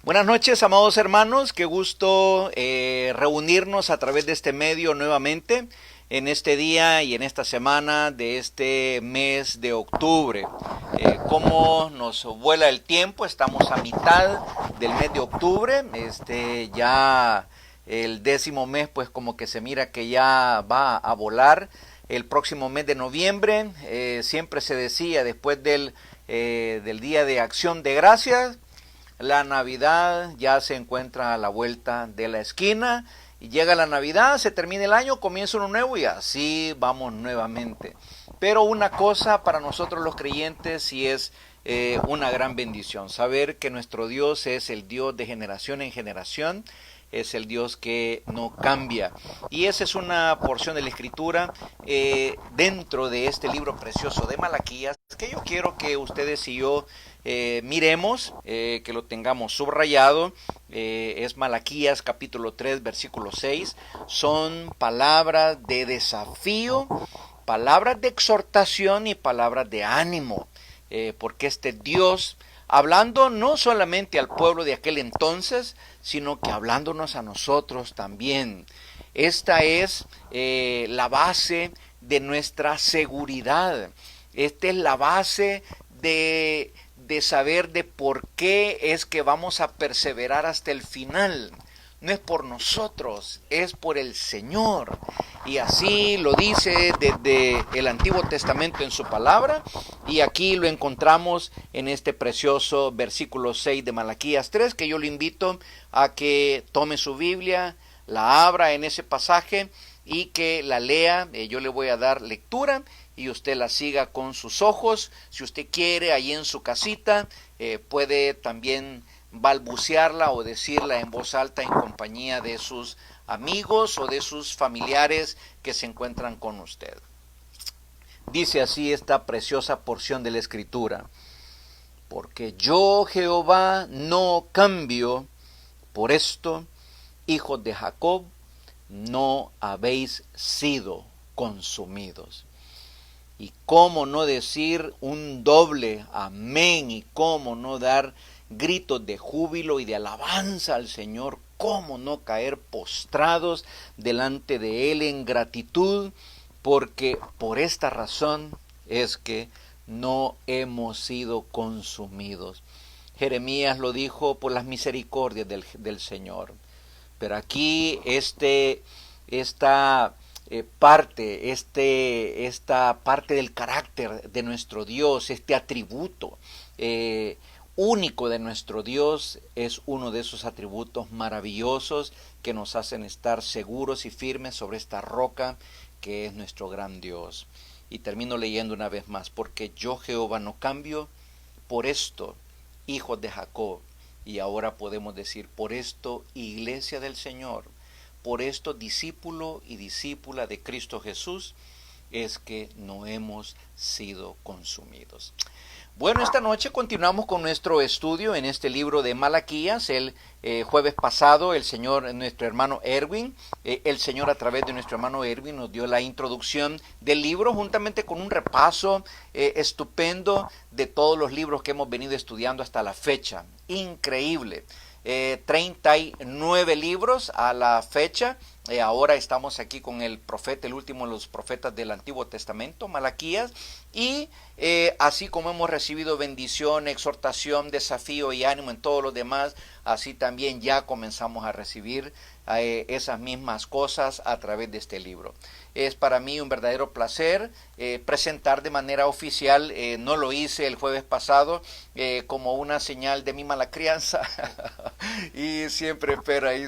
Buenas noches, amados hermanos. Qué gusto reunirnos a través de este medio nuevamente en este día y en esta semana de este mes de octubre. Cómo nos vuela el tiempo, estamos a mitad del mes de octubre. Ya el 10º mes, pues como que se mira que ya va a volar. El próximo mes de noviembre, siempre se decía después del Día de Acción de Gracias, la Navidad ya se encuentra a la vuelta de la esquina y llega la Navidad, se termina el año, comienza uno nuevo y así vamos nuevamente. Pero una cosa para nosotros los creyentes sí es una gran bendición, saber que nuestro Dios es el Dios de generación en generación, es el Dios que no cambia. Y esa es una porción de la Escritura dentro de este libro precioso de Malaquías, que yo quiero que ustedes y yo miremos, que lo tengamos subrayado. Es Malaquías capítulo 3, versículo 6. Son palabras de desafío, palabras de exhortación y palabras de ánimo, porque este Dios, hablando no solamente al pueblo de aquel entonces, sino que hablándonos a nosotros también. Esta es la base de nuestra seguridad. Esta es la base de saber de por qué es que vamos a perseverar hasta el final. No es por nosotros, es por el Señor. Y así lo dice desde el Antiguo Testamento en su palabra, y aquí lo encontramos en este precioso versículo 6 de Malaquías 3, que yo le invito a que tome su Biblia, la abra en ese pasaje y que la lea. Yo le voy a dar lectura y usted la siga con sus ojos. Si usted quiere, ahí en su casita, puede también balbucearla o decirla en voz alta en compañía de sus amigos o de sus familiares que se encuentran con usted. Dice así esta preciosa porción de la Escritura: porque yo, Jehová, no cambio, por esto, hijos de Jacob, no habéis sido consumidos. Y cómo no decir un doble amén, y cómo no dar gritos de júbilo y de alabanza al Señor, cómo no caer postrados delante de Él en gratitud, porque por esta razón es que no hemos sido consumidos. Jeremías lo dijo: por las misericordias del Señor. Pero aquí esta parte del carácter de nuestro Dios, este atributo único de nuestro Dios, es uno de esos atributos maravillosos que nos hacen estar seguros y firmes sobre esta roca que es nuestro gran Dios. Y termino leyendo una vez más: porque yo, Jehová, no cambio, por esto, hijos de Jacob. Y ahora podemos decir: por esto, iglesia del Señor, por esto, discípulo y discípula de Cristo Jesús, es que no hemos sido consumidos. Bueno, esta noche continuamos con nuestro estudio en este libro de Malaquías. El jueves pasado nuestro hermano Erwin, el Señor a través de nuestro hermano Erwin nos dio la introducción del libro, juntamente con un repaso estupendo de todos los libros que hemos venido estudiando hasta la fecha. Increíble. 39 libros a la fecha. Ahora estamos aquí con el profeta, el último de los profetas del Antiguo Testamento, Malaquías, y así como hemos recibido bendición, exhortación, desafío y ánimo en todos los demás, así también ya comenzamos a recibir esas mismas cosas a través de este libro. Es para mí un verdadero placer presentar de manera oficial, no lo hice el jueves pasado como una señal de mi mala crianza y siempre espero ahí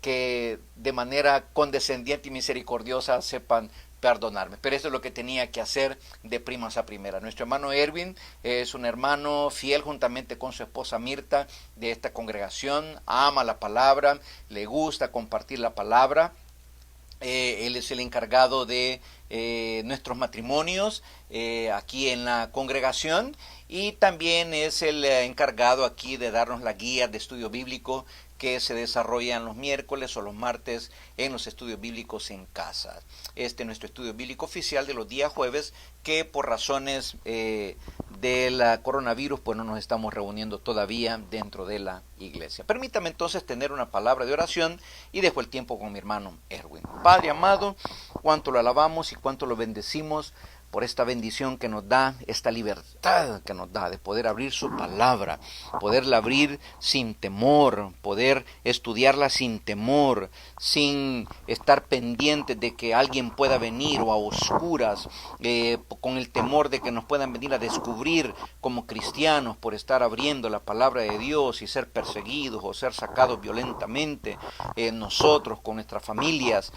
que de manera condescendiente y misericordiosa sepan perdonarme. Pero eso es lo que tenía que hacer de primas a primera. Nuestro hermano Erwin es un hermano fiel juntamente con su esposa Mirta de esta congregación, ama la palabra, le gusta compartir la palabra. Él es el encargado de nuestros matrimonios aquí en la congregación, y también es el encargado aquí de darnos la guía de estudio bíblico que se desarrollan los miércoles o los martes en los estudios bíblicos en casa. Este es nuestro estudio bíblico oficial de los días jueves, que por razones del coronavirus, pues no nos estamos reuniendo todavía dentro de la iglesia. Permítame entonces tener una palabra de oración y dejo el tiempo con mi hermano Erwin. Padre amado, cuánto lo alabamos y cuánto lo bendecimos por esta bendición que nos da, esta libertad que nos da de poder abrir su palabra, poderla abrir sin temor, poder estudiarla sin temor, sin estar pendientes de que alguien pueda venir o a oscuras, con el temor de que nos puedan venir a descubrir como cristianos por estar abriendo la palabra de Dios y ser perseguidos o ser sacados violentamente, nosotros con nuestras familias,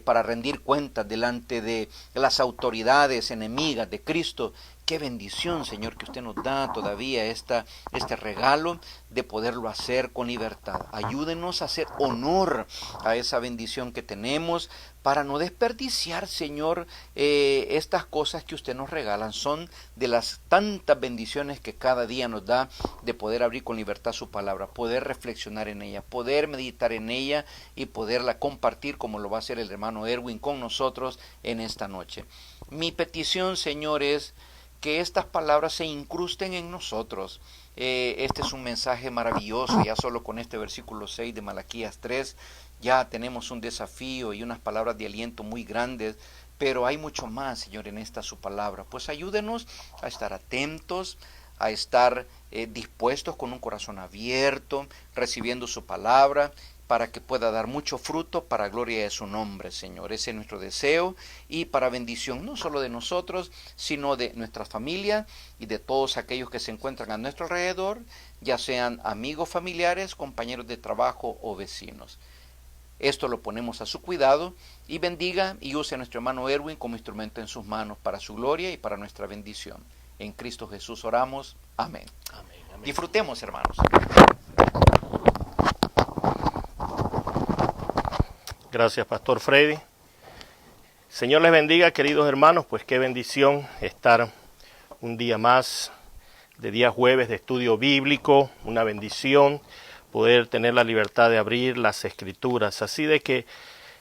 para rendir cuentas delante de las autoridades enemigas de Cristo. Qué bendición, Señor, que usted nos da todavía este regalo de poderlo hacer con libertad. Ayúdenos a hacer honor a esa bendición que tenemos para no desperdiciar, Señor, estas cosas que usted nos regalan. Son de las tantas bendiciones que cada día nos da de poder abrir con libertad su palabra, poder reflexionar en ella, poder meditar en ella y poderla compartir como lo va a hacer el hermano Erwin con nosotros en esta noche. Mi petición, Señor, es que estas palabras se incrusten en nosotros. Este es un mensaje maravilloso. Ya solo con este versículo 6 de Malaquías 3 ya tenemos un desafío y unas palabras de aliento muy grandes, pero hay mucho más, Señor, en esta su palabra. Pues ayúdenos a estar atentos, a estar dispuestos con un corazón abierto, recibiendo su palabra, para que pueda dar mucho fruto para gloria de su nombre, Señor. Ese es nuestro deseo y para bendición no solo de nosotros, sino de nuestras familias y de todos aquellos que se encuentran a nuestro alrededor, ya sean amigos, familiares, compañeros de trabajo o vecinos. Esto lo ponemos a su cuidado y bendiga y use a nuestro hermano Erwin como instrumento en sus manos para su gloria y para nuestra bendición. En Cristo Jesús oramos. Amén. Amén, amén. Disfrutemos, hermanos. Gracias, Pastor Freddy. Señor les bendiga, queridos hermanos, pues qué bendición estar un día más de día jueves de estudio bíblico, una bendición poder tener la libertad de abrir las Escrituras. Así de que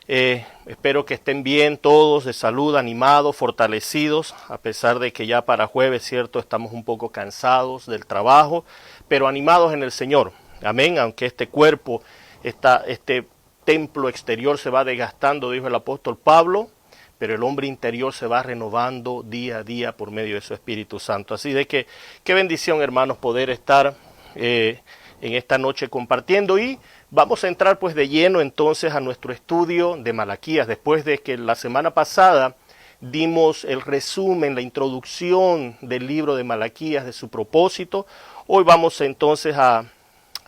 espero que estén bien todos, de salud, animados, fortalecidos, a pesar de que ya para jueves, cierto, estamos un poco cansados del trabajo, pero animados en el Señor. Amén, aunque este cuerpo, este templo exterior se va desgastando, dijo el apóstol Pablo, pero el hombre interior se va renovando día a día por medio de su Espíritu Santo. Así de que, qué bendición, hermanos, poder estar en esta noche compartiendo, y vamos a entrar pues de lleno entonces a nuestro estudio de Malaquías, después de que la semana pasada dimos el resumen, la introducción del libro de Malaquías, de su propósito. Hoy vamos entonces a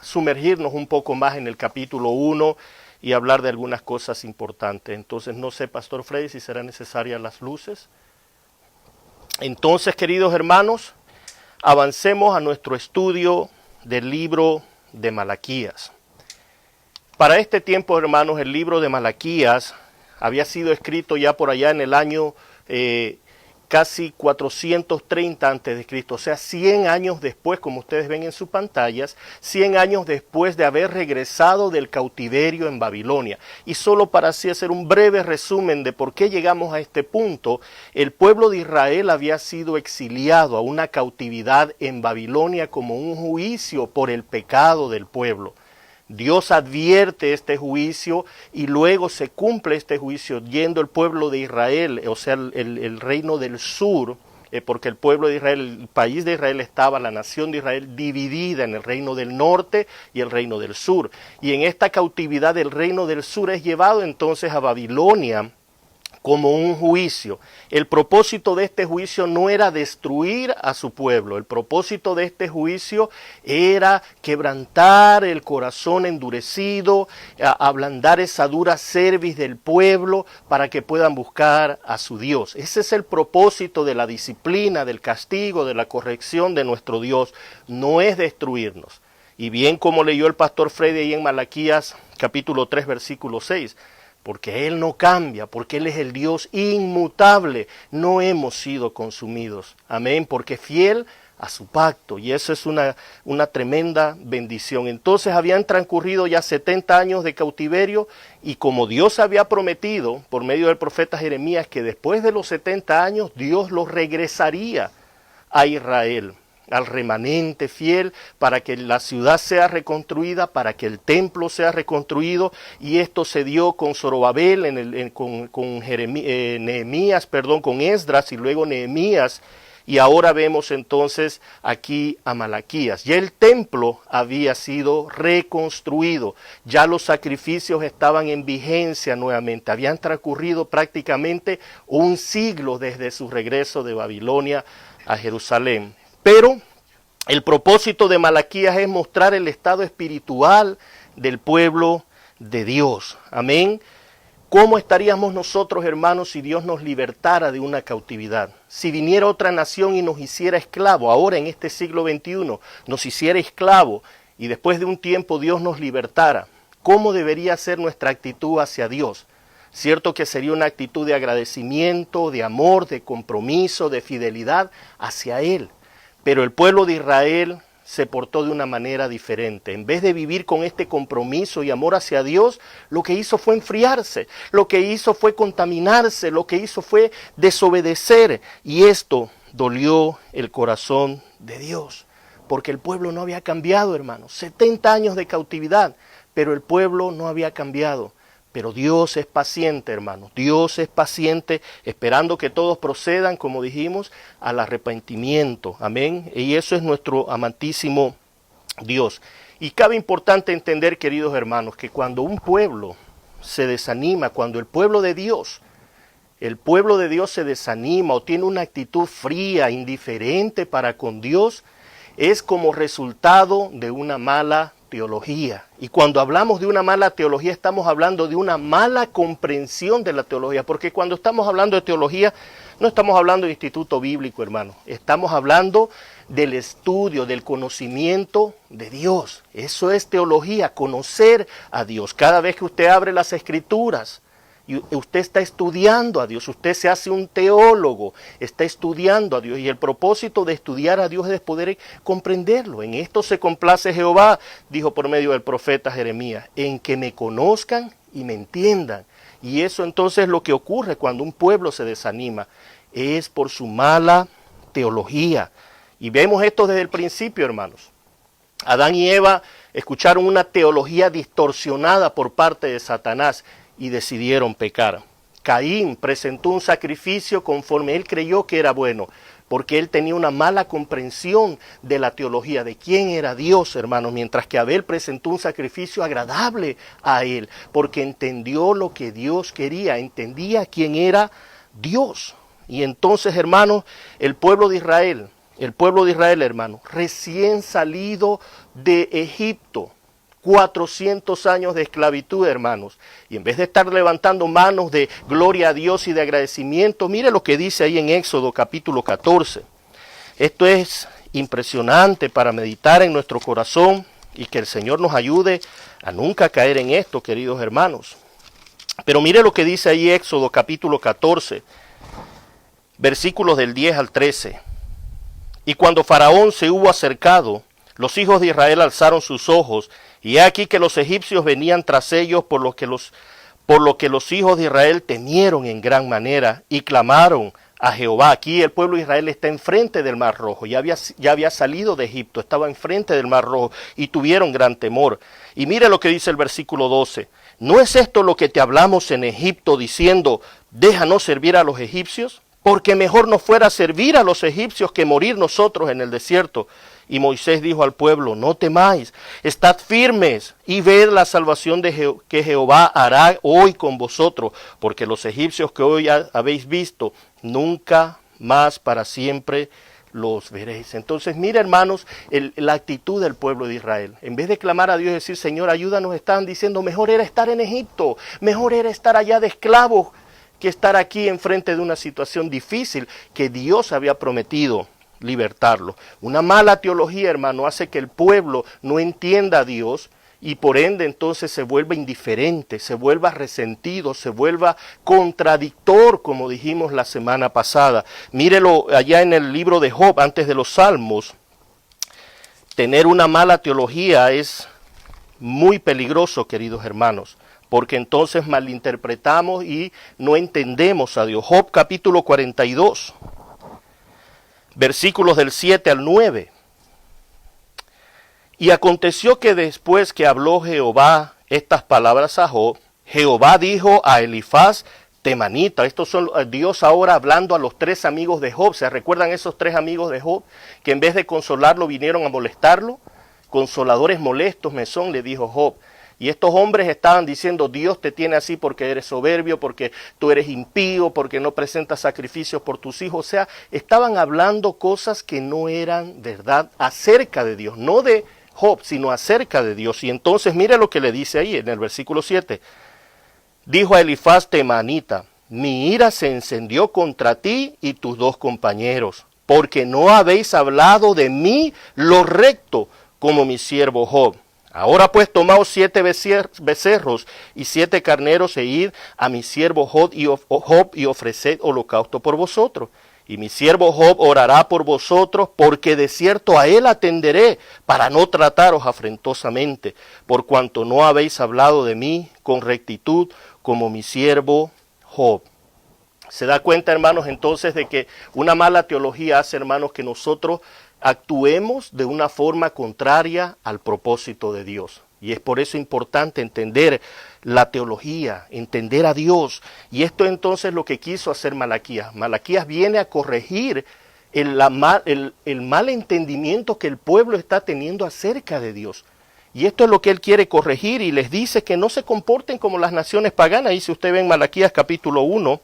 sumergirnos un poco más en el capítulo 1 y hablar de algunas cosas importantes. Entonces, no sé, Pastor Freddy, si serán necesarias las luces. Entonces, queridos hermanos, avancemos a nuestro estudio del libro de Malaquías. Para este tiempo, hermanos, el libro de Malaquías había sido escrito ya por allá en el año casi 430 antes de Cristo, o sea, 100 años después, como ustedes ven en sus pantallas, 100 años después de haber regresado del cautiverio en Babilonia. Y solo para así hacer un breve resumen de por qué llegamos a este punto, el pueblo de Israel había sido exiliado a una cautividad en Babilonia como un juicio por el pecado del pueblo. Dios advierte este juicio y luego se cumple este juicio yendo el pueblo de Israel, o sea, el reino del sur, porque el pueblo de Israel, el país de Israel estaba, la nación de Israel, dividida en el reino del norte y el reino del sur. Y en esta cautividad el reino del sur es llevado entonces a Babilonia como un juicio. El propósito de este juicio no era destruir a su pueblo, el propósito de este juicio era quebrantar el corazón endurecido, ablandar esa dura cerviz del pueblo para que puedan buscar a su Dios. Ese es el propósito de la disciplina, del castigo, de la corrección de nuestro Dios, no es destruirnos. Y bien como leyó el pastor Freddy ahí en Malaquías capítulo 3 versículo 6, porque Él no cambia, porque Él es el Dios inmutable, no hemos sido consumidos. Amén, porque fiel a su pacto, y eso es una tremenda bendición. Entonces habían transcurrido ya 70 años de cautiverio, y como Dios había prometido por medio del profeta Jeremías que después de los 70 años Dios los regresaría a Israel, al remanente fiel, para que la ciudad sea reconstruida, para que el templo sea reconstruido, y esto se dio con Zorobabel, con Nehemías, con Esdras y luego Nehemías, y ahora vemos entonces aquí a Malaquías. Ya el templo había sido reconstruido, ya los sacrificios estaban en vigencia nuevamente, habían transcurrido prácticamente un siglo desde su regreso de Babilonia a Jerusalén. Pero el propósito de Malaquías es mostrar el estado espiritual del pueblo de Dios. Amén. ¿Cómo estaríamos nosotros, hermanos, si Dios nos libertara de una cautividad? Si viniera otra nación y nos hiciera esclavo, ahora en este siglo XXI, nos hiciera esclavo y después de un tiempo Dios nos libertara, ¿cómo debería ser nuestra actitud hacia Dios? Cierto que sería una actitud de agradecimiento, de amor, de compromiso, de fidelidad hacia Él. Pero el pueblo de Israel se portó de una manera diferente. En vez de vivir con este compromiso y amor hacia Dios, lo que hizo fue enfriarse, lo que hizo fue contaminarse, lo que hizo fue desobedecer. Y esto dolió el corazón de Dios, porque el pueblo no había cambiado, hermanos. 70 años de cautividad, pero el pueblo no había cambiado. Pero Dios es paciente, hermanos. Dios es paciente, esperando que todos procedan, como dijimos, al arrepentimiento. Amén. Y eso es nuestro amantísimo Dios. Y cabe importante entender, queridos hermanos, que cuando un pueblo se desanima, cuando el pueblo de Dios se desanima o tiene una actitud fría, indiferente para con Dios, es como resultado de una mala teología. Y cuando hablamos de una mala teología, estamos hablando de una mala comprensión de la teología, porque cuando estamos hablando de teología, no estamos hablando de instituto bíblico, hermano. Estamos hablando del estudio, del conocimiento de Dios. Eso es teología, conocer a Dios. Cada vez que usted abre las Escrituras, y usted está estudiando a Dios, usted se hace un teólogo, está estudiando a Dios, y el propósito de estudiar a Dios es poder comprenderlo. En esto se complace Jehová, dijo por medio del profeta Jeremías, en que me conozcan y me entiendan. Y eso entonces es lo que ocurre cuando un pueblo se desanima, es por su mala teología. Y vemos esto desde el principio, hermanos. Adán y Eva escucharon una teología distorsionada por parte de Satanás, y decidieron pecar. Caín presentó un sacrificio conforme él creyó que era bueno, porque él tenía una mala comprensión de la teología, de quién era Dios, hermanos, mientras que Abel presentó un sacrificio agradable a él, porque entendió lo que Dios quería, entendía quién era Dios. Y entonces, hermanos, el pueblo de Israel, hermanos, recién salido de Egipto, 400 años de esclavitud, hermanos, y en vez de estar levantando manos de gloria a Dios y de agradecimiento, mire lo que dice ahí en Éxodo capítulo 14. Esto es impresionante para meditar en nuestro corazón y que el Señor nos ayude a nunca caer en esto, queridos hermanos. Pero mire lo que dice ahí Éxodo capítulo 14, versículos del 10 al 13. Y cuando Faraón se hubo acercado, los hijos de Israel alzaron sus ojos, y he aquí que los egipcios venían tras ellos, por lo que los hijos de Israel temieron en gran manera y clamaron a Jehová. Aquí el pueblo de Israel está enfrente del Mar Rojo, ya había salido de Egipto, estaba enfrente del Mar Rojo y tuvieron gran temor. Y mire lo que dice el versículo 12. ¿No es esto lo que te hablamos en Egipto diciendo, déjanos servir a los egipcios? Porque mejor nos fuera servir a los egipcios que morir nosotros en el desierto. Y Moisés dijo al pueblo, no temáis, estad firmes y ved la salvación que Jehová hará hoy con vosotros, porque los egipcios que hoy habéis visto, nunca más para siempre los veréis. Entonces, mira, hermanos, la actitud del pueblo de Israel. En vez de clamar a Dios y decir, Señor, ayúdanos, estaban diciendo, mejor era estar en Egipto, mejor era estar allá de esclavos, que estar aquí enfrente de una situación difícil que Dios había prometido libertarlo. Una mala teología, hermano, hace que el pueblo no entienda a Dios y por ende entonces se vuelva indiferente, se vuelva resentido, se vuelva contradictor, como dijimos la semana pasada. Mírelo allá en el libro de Job, antes de los Salmos. Tener una mala teología es muy peligroso, queridos hermanos, porque entonces malinterpretamos y no entendemos a Dios. Job capítulo 42. versículos del 7 al 9. Y aconteció que después que habló Jehová estas palabras a Job, Jehová dijo a Elifaz temanita. Estos son Dios ahora hablando a los 3 amigos de Job. ¿Se recuerdan esos 3 amigos de Job que en vez de consolarlo vinieron a molestarlo? Consoladores molestos me son, le dijo Job. Y estos hombres estaban diciendo, Dios te tiene así porque eres soberbio, porque tú eres impío, porque no presentas sacrificios por tus hijos. O sea, estaban hablando cosas que no eran verdad acerca de Dios, no de Job, sino acerca de Dios. Y entonces mire lo que le dice ahí en el versículo 7. Dijo a Elifaz temanita, mi ira se encendió contra ti y tus 2 compañeros, porque no habéis hablado de mí lo recto como mi siervo Job. Ahora pues tomaos 7 becerros y 7 carneros e id a mi siervo Job y ofreced holocausto por vosotros. Y mi siervo Job orará por vosotros, porque de cierto a él atenderé, para no trataros afrentosamente, por cuanto no habéis hablado de mí con rectitud, como mi siervo Job. Se da cuenta, hermanos, entonces de que una mala teología hace, hermanos, que nosotros actuemos de una forma contraria al propósito de Dios. Y es por eso importante entender la teología, entender a Dios. Y esto entonces lo que quiso hacer Malaquías. Malaquías viene a corregir el mal entendimiento que el pueblo está teniendo acerca de Dios. Y esto es lo que él quiere corregir y les dice que no se comporten como las naciones paganas. Y si usted ve en Malaquías capítulo 1,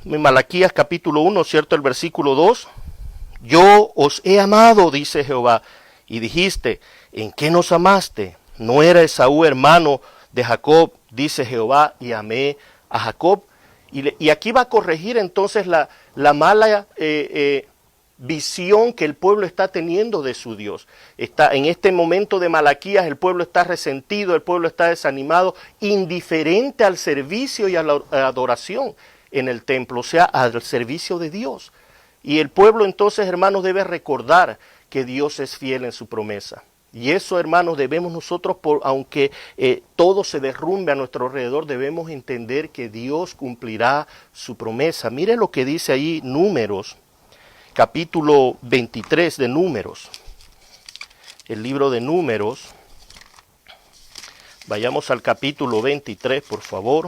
en Malaquías capítulo 1, ¿cierto? El versículo 2, yo os he amado, dice Jehová, y dijiste, ¿en qué nos amaste? ¿No era Esaú hermano de Jacob? Dice Jehová, y amé a Jacob. Y aquí va a corregir entonces la mala visión que el pueblo está teniendo de su Dios. En este momento de Malaquías el pueblo está resentido, el pueblo está desanimado, indiferente al servicio y a la adoración en el templo, o sea, al servicio de Dios. Y el pueblo entonces, hermanos, debe recordar que Dios es fiel en su promesa. Y eso, hermanos, debemos nosotros, aunque todo se derrumbe a nuestro alrededor, debemos entender que Dios cumplirá su promesa. Mire lo que dice ahí Números, capítulo 23 de Números. El libro de Números. Vayamos al capítulo 23, por favor.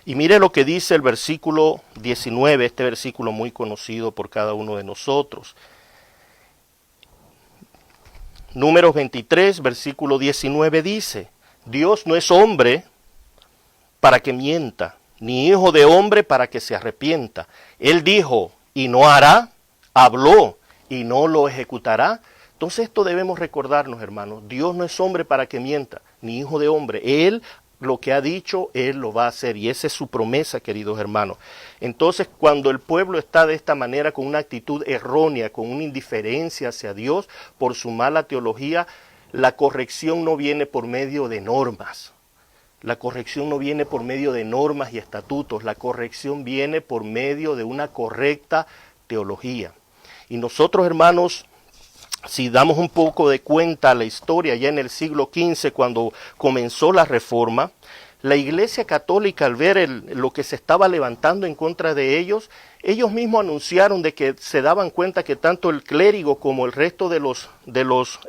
Y mire lo que dice el versículo 19, este versículo muy conocido por cada uno de nosotros. Números 23, versículo 19 dice, Dios no es hombre para que mienta, ni hijo de hombre para que se arrepienta. Él dijo y no hará, habló y no lo ejecutará. Entonces esto debemos recordarnos, hermanos. Dios no es hombre para que mienta, ni hijo de hombre. Él lo que ha dicho, Él lo va a hacer. Y esa es su promesa, queridos hermanos. Entonces, cuando el pueblo está de esta manera, con una actitud errónea, con una indiferencia hacia Dios, por su mala teología, la corrección no viene por medio de normas. La corrección no viene por medio de normas y estatutos. La corrección viene por medio de una correcta teología. Y nosotros, hermanos, si damos un poco de cuenta a la historia, ya en el siglo XV, cuando comenzó la Reforma, la Iglesia Católica, al ver lo que se estaba levantando en contra de ellos mismos anunciaron de que se daban cuenta que tanto el clérigo como el resto de los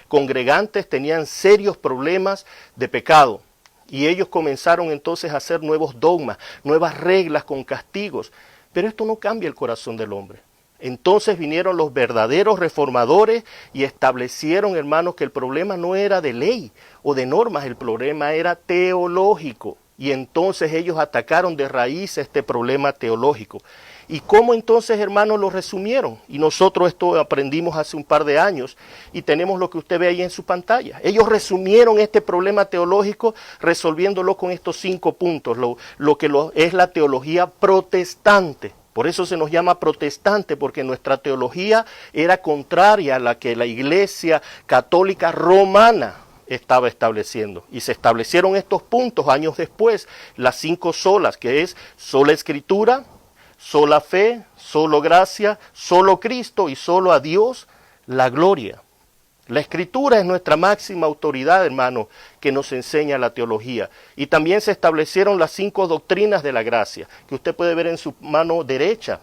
congregantes tenían serios problemas de pecado. Y ellos comenzaron entonces a hacer nuevos dogmas, nuevas reglas con castigos. Pero esto no cambia el corazón del hombre. Entonces vinieron los verdaderos reformadores y establecieron, hermanos, que el problema no era de ley o de normas, el problema era teológico. Y entonces ellos atacaron de raíz este problema teológico. ¿Y cómo entonces, hermanos, lo resumieron? Y nosotros esto aprendimos hace un par de años y tenemos lo que usted ve ahí en su pantalla. Ellos resumieron este problema teológico resolviéndolo con estos 5 puntos, lo que es la teología protestante. Por eso se nos llama protestante, porque nuestra teología era contraria a la que la Iglesia Católica Romana estaba estableciendo. Y se establecieron estos puntos años después, las 5 solas, que es sola Escritura, sola fe, solo gracia, solo Cristo y solo a Dios la gloria. La Escritura es nuestra máxima autoridad, hermano, que nos enseña la teología. Y también se establecieron las 5 doctrinas de la gracia, que usted puede ver en su mano derecha,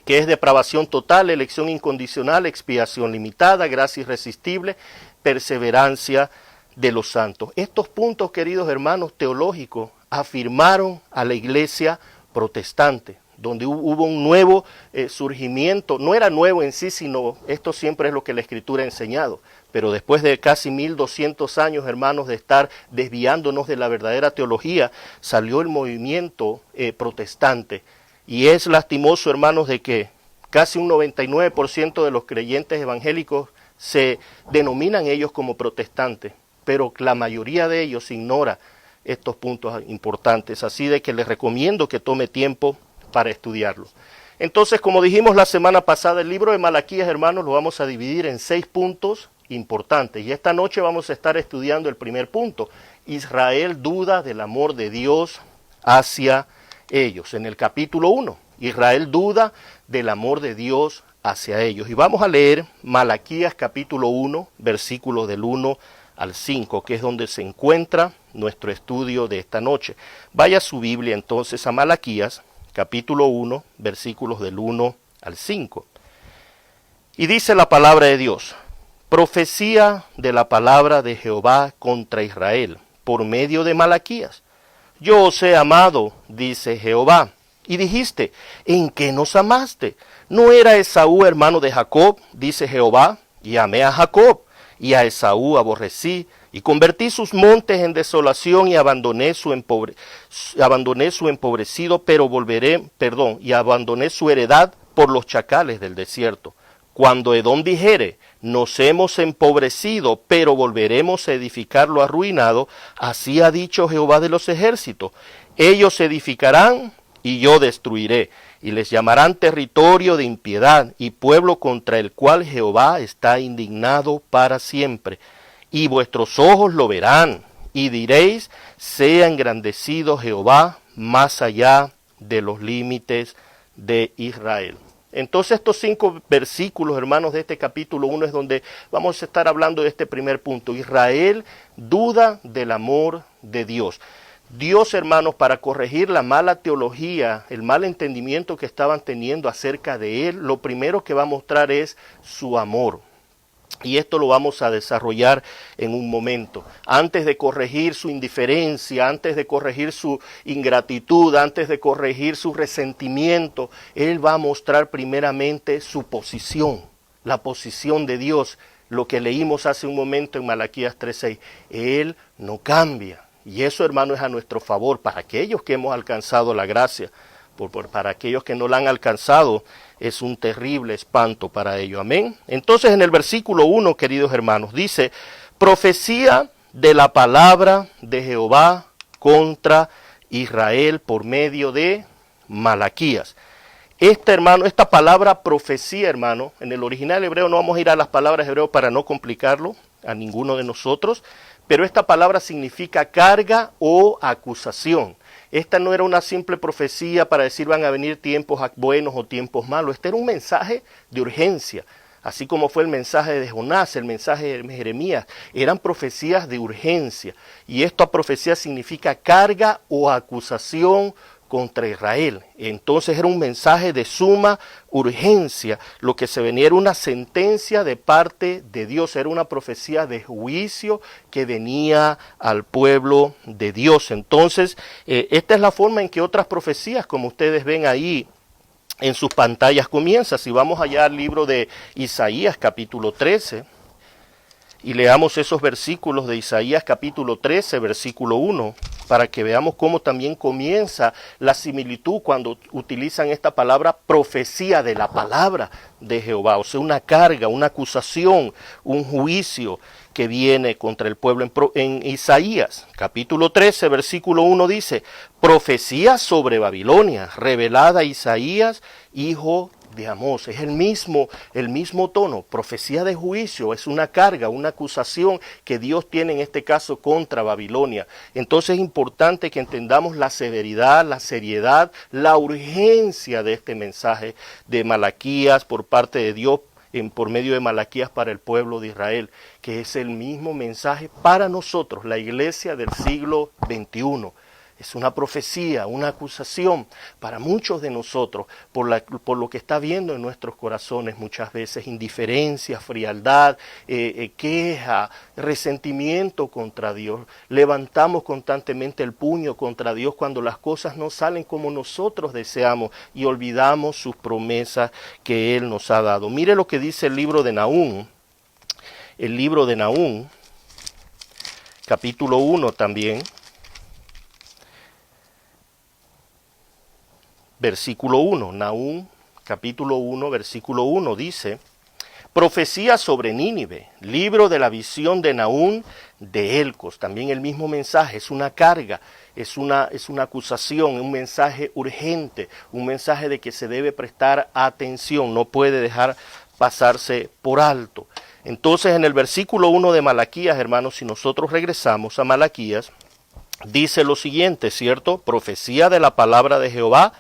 que es depravación total, elección incondicional, expiación limitada, gracia irresistible, perseverancia de los santos. Estos puntos, queridos hermanos teológicos, afirmaron a la iglesia protestante, donde hubo un nuevo surgimiento. No era nuevo en sí, sino esto siempre es lo que la Escritura ha enseñado. Pero después de casi 1200 años, hermanos, de estar desviándonos de la verdadera teología, salió el movimiento protestante. Y es lastimoso, hermanos, de que casi un 99% de los creyentes evangélicos se denominan ellos como protestantes, pero la mayoría de ellos ignora estos puntos importantes. Así de que les recomiendo que tome tiempo para estudiarlo. Entonces, como dijimos la semana pasada, el libro de Malaquías, hermanos, lo vamos a dividir en 6 puntos importantes. Y esta noche vamos a estar estudiando el primer punto. Israel duda del amor de Dios hacia ellos. En el capítulo 1, Israel duda del amor de Dios hacia ellos. Y vamos a leer Malaquías capítulo 1, versículos del 1 al 5, que es donde se encuentra nuestro estudio de esta noche. Vaya su Biblia entonces a Malaquías capítulo 1, versículos del 1 al 5. Y dice la palabra de Dios: profecía de la palabra de Jehová contra Israel, por medio de Malaquías. Yo os he amado, dice Jehová. Y dijiste: ¿en qué nos amaste? ¿No era Esaú hermano de Jacob? Dice Jehová. Y amé a Jacob, y a Esaú aborrecí, y convertí sus montes en desolación, y abandoné su empobrecido, y abandoné su heredad por los chacales del desierto. Cuando Edom dijere: nos hemos empobrecido, pero volveremos a edificar lo arruinado, así ha dicho Jehová de los ejércitos: ellos edificarán y yo destruiré, y les llamarán territorio de impiedad, y pueblo contra el cual Jehová está indignado para siempre. Y vuestros ojos lo verán, y diréis: sea engrandecido Jehová más allá de los límites de Israel. Entonces estos 5 versículos, hermanos, de este capítulo 1 es donde vamos a estar hablando de este primer punto. Israel duda del amor de Dios. Dios, hermanos, para corregir la mala teología, el mal entendimiento que estaban teniendo acerca de Él, lo primero que va a mostrar es su amor. Y esto lo vamos a desarrollar en un momento. Antes de corregir su indiferencia, antes de corregir su ingratitud, antes de corregir su resentimiento, Él va a mostrar primeramente su posición, la posición de Dios, lo que leímos hace un momento en Malaquías 3:6. Él no cambia. Y eso, hermano, es a nuestro favor, para aquellos que hemos alcanzado la gracia. Para aquellos que no la han alcanzado, es un terrible espanto para ellos. Amén. Entonces, en el versículo 1, queridos hermanos, dice: profecía de la palabra de Jehová contra Israel por medio de Malaquías. Esta palabra profecía, hermano, en el original hebreo, no vamos a ir a las palabras hebreas para no complicarlo a ninguno de nosotros, pero esta palabra significa carga o acusación. Esta no era una simple profecía para decir van a venir tiempos buenos o tiempos malos. Este era un mensaje de urgencia, así como fue el mensaje de Jonás, el mensaje de Jeremías. Eran profecías de urgencia, y esta profecía significa carga o acusación contra Israel. Entonces era un mensaje de suma urgencia. Lo que se venía era una sentencia de parte de Dios, era una profecía de juicio que venía al pueblo de Dios. Entonces, esta es la forma en que otras profecías, como ustedes ven ahí en sus pantallas, comienzan. Si vamos allá al libro de Isaías capítulo 13, y leamos esos versículos de Isaías capítulo 13, versículo 1, para que veamos cómo también comienza la similitud cuando utilizan esta palabra profecía de la palabra de Jehová. O sea, una carga, una acusación, un juicio que viene contra el pueblo. En Isaías capítulo 13, versículo 1 dice: profecía sobre Babilonia, revelada a Isaías, hijo de Amós. Es el mismo tono, profecía de juicio, es una carga, una acusación que Dios tiene en este caso contra Babilonia. Entonces es importante que entendamos la severidad, la seriedad, la urgencia de este mensaje de Malaquías por parte de Dios por medio de Malaquías para el pueblo de Israel, que es el mismo mensaje para nosotros, la iglesia del siglo XXI. Es una profecía, una acusación para muchos de nosotros por lo que está viendo en nuestros corazones muchas veces, indiferencia, frialdad, queja, resentimiento contra Dios. Levantamos constantemente el puño contra Dios cuando las cosas no salen como nosotros deseamos y olvidamos sus promesas que Él nos ha dado. Mire lo que dice el libro de Nahum, capítulo 1 también. Versículo 1, Nahum, capítulo 1, versículo 1, dice: profecía sobre Nínive, libro de la visión de Nahum de Elcos. También el mismo mensaje, es una carga, es una acusación, un mensaje urgente, un mensaje de que se debe prestar atención, no puede dejar pasarse por alto. Entonces en el versículo 1 de Malaquías, hermanos, si nosotros regresamos a Malaquías, dice lo siguiente, ¿cierto? Profecía de la palabra de Jehová.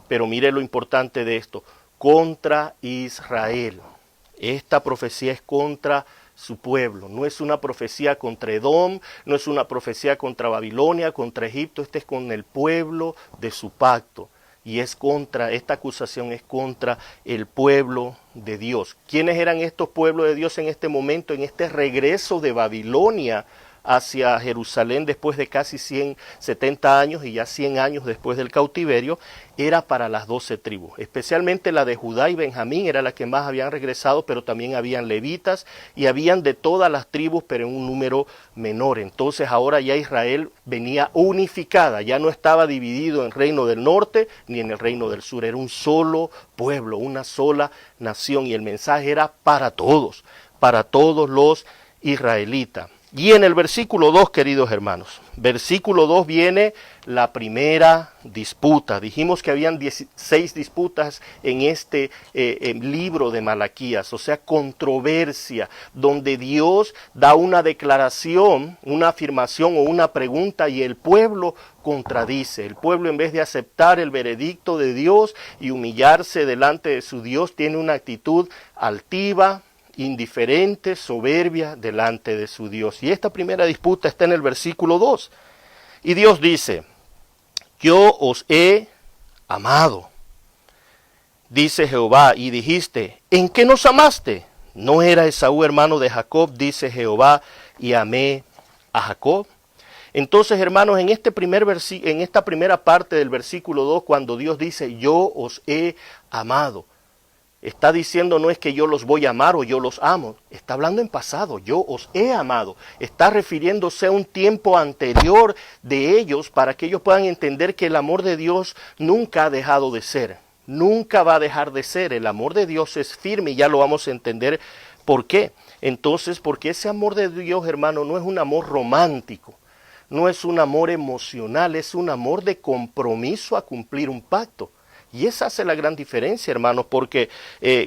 Pero mire lo importante de esto, contra Israel. Esta profecía es contra su pueblo, no es una profecía contra Edom, no es una profecía contra Babilonia, contra Egipto, este es con el pueblo de su pacto. Y esta acusación es contra el pueblo de Dios. ¿Quiénes eran estos pueblos de Dios en este momento, en este regreso de Babilonia hacia Jerusalén después de casi 170 años y ya 100 años después del cautiverio? Era para las 12 tribus, especialmente la de Judá y Benjamín era la que más habían regresado, pero también habían levitas y habían de todas las tribus, pero en un número menor. Entonces ahora ya Israel venía unificada, ya no estaba dividido en el reino del norte ni en el reino del sur, era un solo pueblo, una sola nación, y el mensaje era para todos los israelitas. Y en el versículo 2, queridos hermanos, versículo 2 viene la primera disputa. Dijimos que habían 16 disputas en este libro de Malaquías, o sea, controversia, donde Dios da una declaración, una afirmación o una pregunta y el pueblo contradice. El pueblo, en vez de aceptar el veredicto de Dios y humillarse delante de su Dios, tiene una actitud altiva, indiferente, soberbia delante de su Dios. Y esta primera disputa está en el versículo 2. Y Dios dice: yo os he amado, dice Jehová, y dijiste: ¿en qué nos amaste? ¿No era Esaú hermano de Jacob? Dice Jehová, y amé a Jacob. Entonces, hermanos, en esta primera parte del versículo 2, cuando Dios dice: yo os he amado, está diciendo no es que yo los voy a amar o yo los amo, está hablando en pasado, yo os he amado, está refiriéndose a un tiempo anterior de ellos para que ellos puedan entender que el amor de Dios nunca ha dejado de ser, nunca va a dejar de ser, el amor de Dios es firme y ya lo vamos a entender por qué. Entonces, porque ese amor de Dios, hermano, no es un amor romántico, no es un amor emocional, es un amor de compromiso a cumplir un pacto. Y esa hace la gran diferencia, hermanos, porque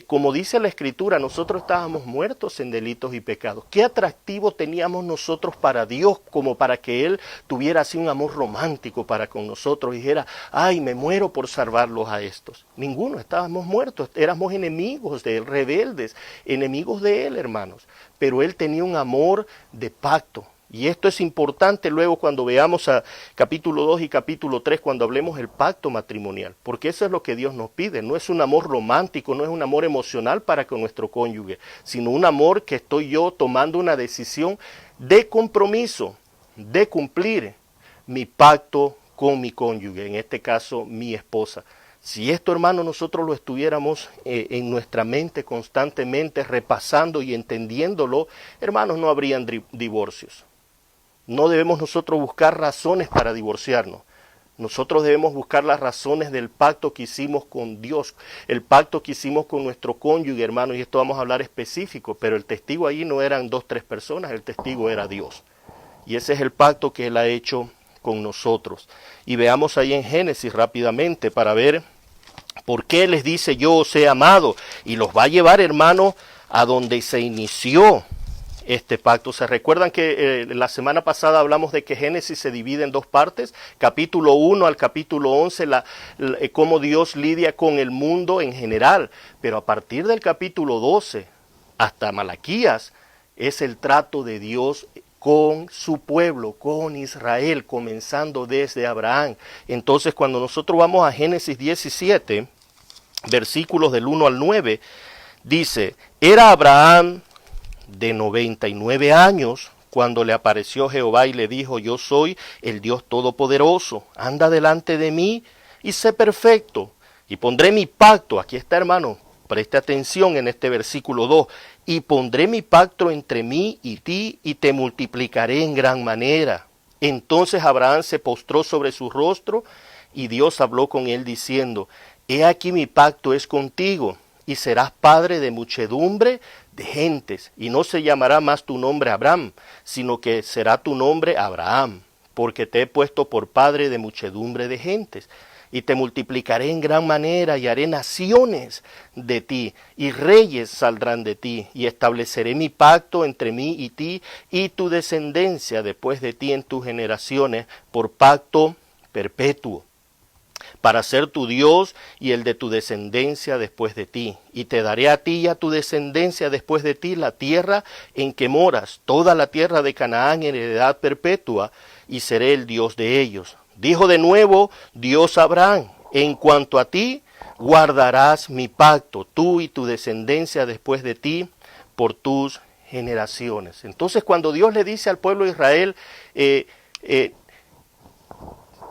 como dice la Escritura, nosotros estábamos muertos en delitos y pecados. ¿Qué atractivo teníamos nosotros para Dios como para que Él tuviera así un amor romántico para con nosotros y dijera: ay, me muero por salvarlos a estos? Ninguno, estábamos muertos, éramos enemigos de Él, rebeldes, enemigos de Él, hermanos. Pero Él tenía un amor de pacto. Y esto es importante luego cuando veamos a capítulo 2 y capítulo 3, cuando hablemos del pacto matrimonial, porque eso es lo que Dios nos pide. No es un amor romántico, no es un amor emocional para con nuestro cónyuge, sino un amor que estoy yo tomando una decisión de compromiso, de cumplir mi pacto con mi cónyuge, en este caso mi esposa. Si esto, hermano, nosotros lo estuviéramos en nuestra mente constantemente repasando y entendiéndolo, hermanos, no habrían divorcios. No debemos nosotros buscar razones para divorciarnos. Nosotros debemos buscar las razones del pacto que hicimos con Dios, el pacto que hicimos con nuestro cónyuge, hermano, y esto vamos a hablar específico, pero el testigo allí no eran 2, 3 personas, el testigo era Dios. Y ese es el pacto que Él ha hecho con nosotros. Y veamos ahí en Génesis rápidamente para ver por qué les dice: yo os he amado, y los va a llevar, hermano, a donde se inició este pacto. ¿Se recuerdan que la semana pasada hablamos de que Génesis se divide en dos partes? Capítulo 1 al capítulo 11, cómo Dios lidia con el mundo en general. Pero a partir del capítulo 12 hasta Malaquías es el trato de Dios con su pueblo, con Israel, comenzando desde Abraham. Entonces, cuando nosotros vamos a Génesis 17, versículos del 1 al 9, dice, era Abraham de 99 años cuando le apareció Jehová y le dijo, yo soy el Dios Todopoderoso, anda delante de mí y sé perfecto, y pondré mi pacto, aquí está hermano, preste atención en este versículo 2, y pondré mi pacto entre mí y ti, y te multiplicaré en gran manera. Entonces Abraham se postró sobre su rostro, y Dios habló con él diciendo, he aquí mi pacto es contigo, y serás padre de muchedumbre de gentes, y no se llamará más tu nombre Abraham, sino que será tu nombre Abraham, porque te he puesto por padre de muchedumbre de gentes. Y te multiplicaré en gran manera y haré naciones de ti, y reyes saldrán de ti, y estableceré mi pacto entre mí y ti, y tu descendencia después de ti en tus generaciones, por pacto perpetuo, para ser tu Dios y el de tu descendencia después de ti. Y te daré a ti y a tu descendencia después de ti la tierra en que moras, toda la tierra de Canaán en heredad perpetua, y seré el Dios de ellos. Dijo de nuevo Dios a Abraham, en cuanto a ti, guardarás mi pacto, tú y tu descendencia después de ti, por tus generaciones. Entonces cuando Dios le dice al pueblo de Israel,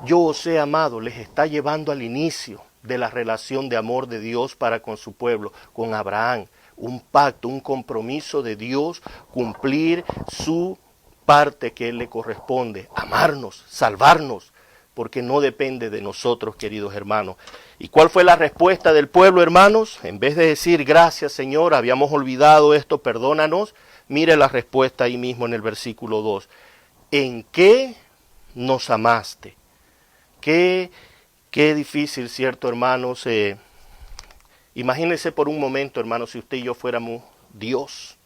yo os he amado, les está llevando al inicio de la relación de amor de Dios para con su pueblo, con Abraham, un pacto, un compromiso de Dios, cumplir su parte que Él le corresponde, amarnos, salvarnos, porque no depende de nosotros, queridos hermanos. ¿Y cuál fue la respuesta del pueblo, hermanos? En vez de decir, gracias Señor, habíamos olvidado esto, perdónanos, mire la respuesta ahí mismo en el versículo 2. ¿En qué nos amaste? Qué difícil, ¿cierto, hermanos? Imagínense por un momento, hermanos, si usted y yo fuéramos Dios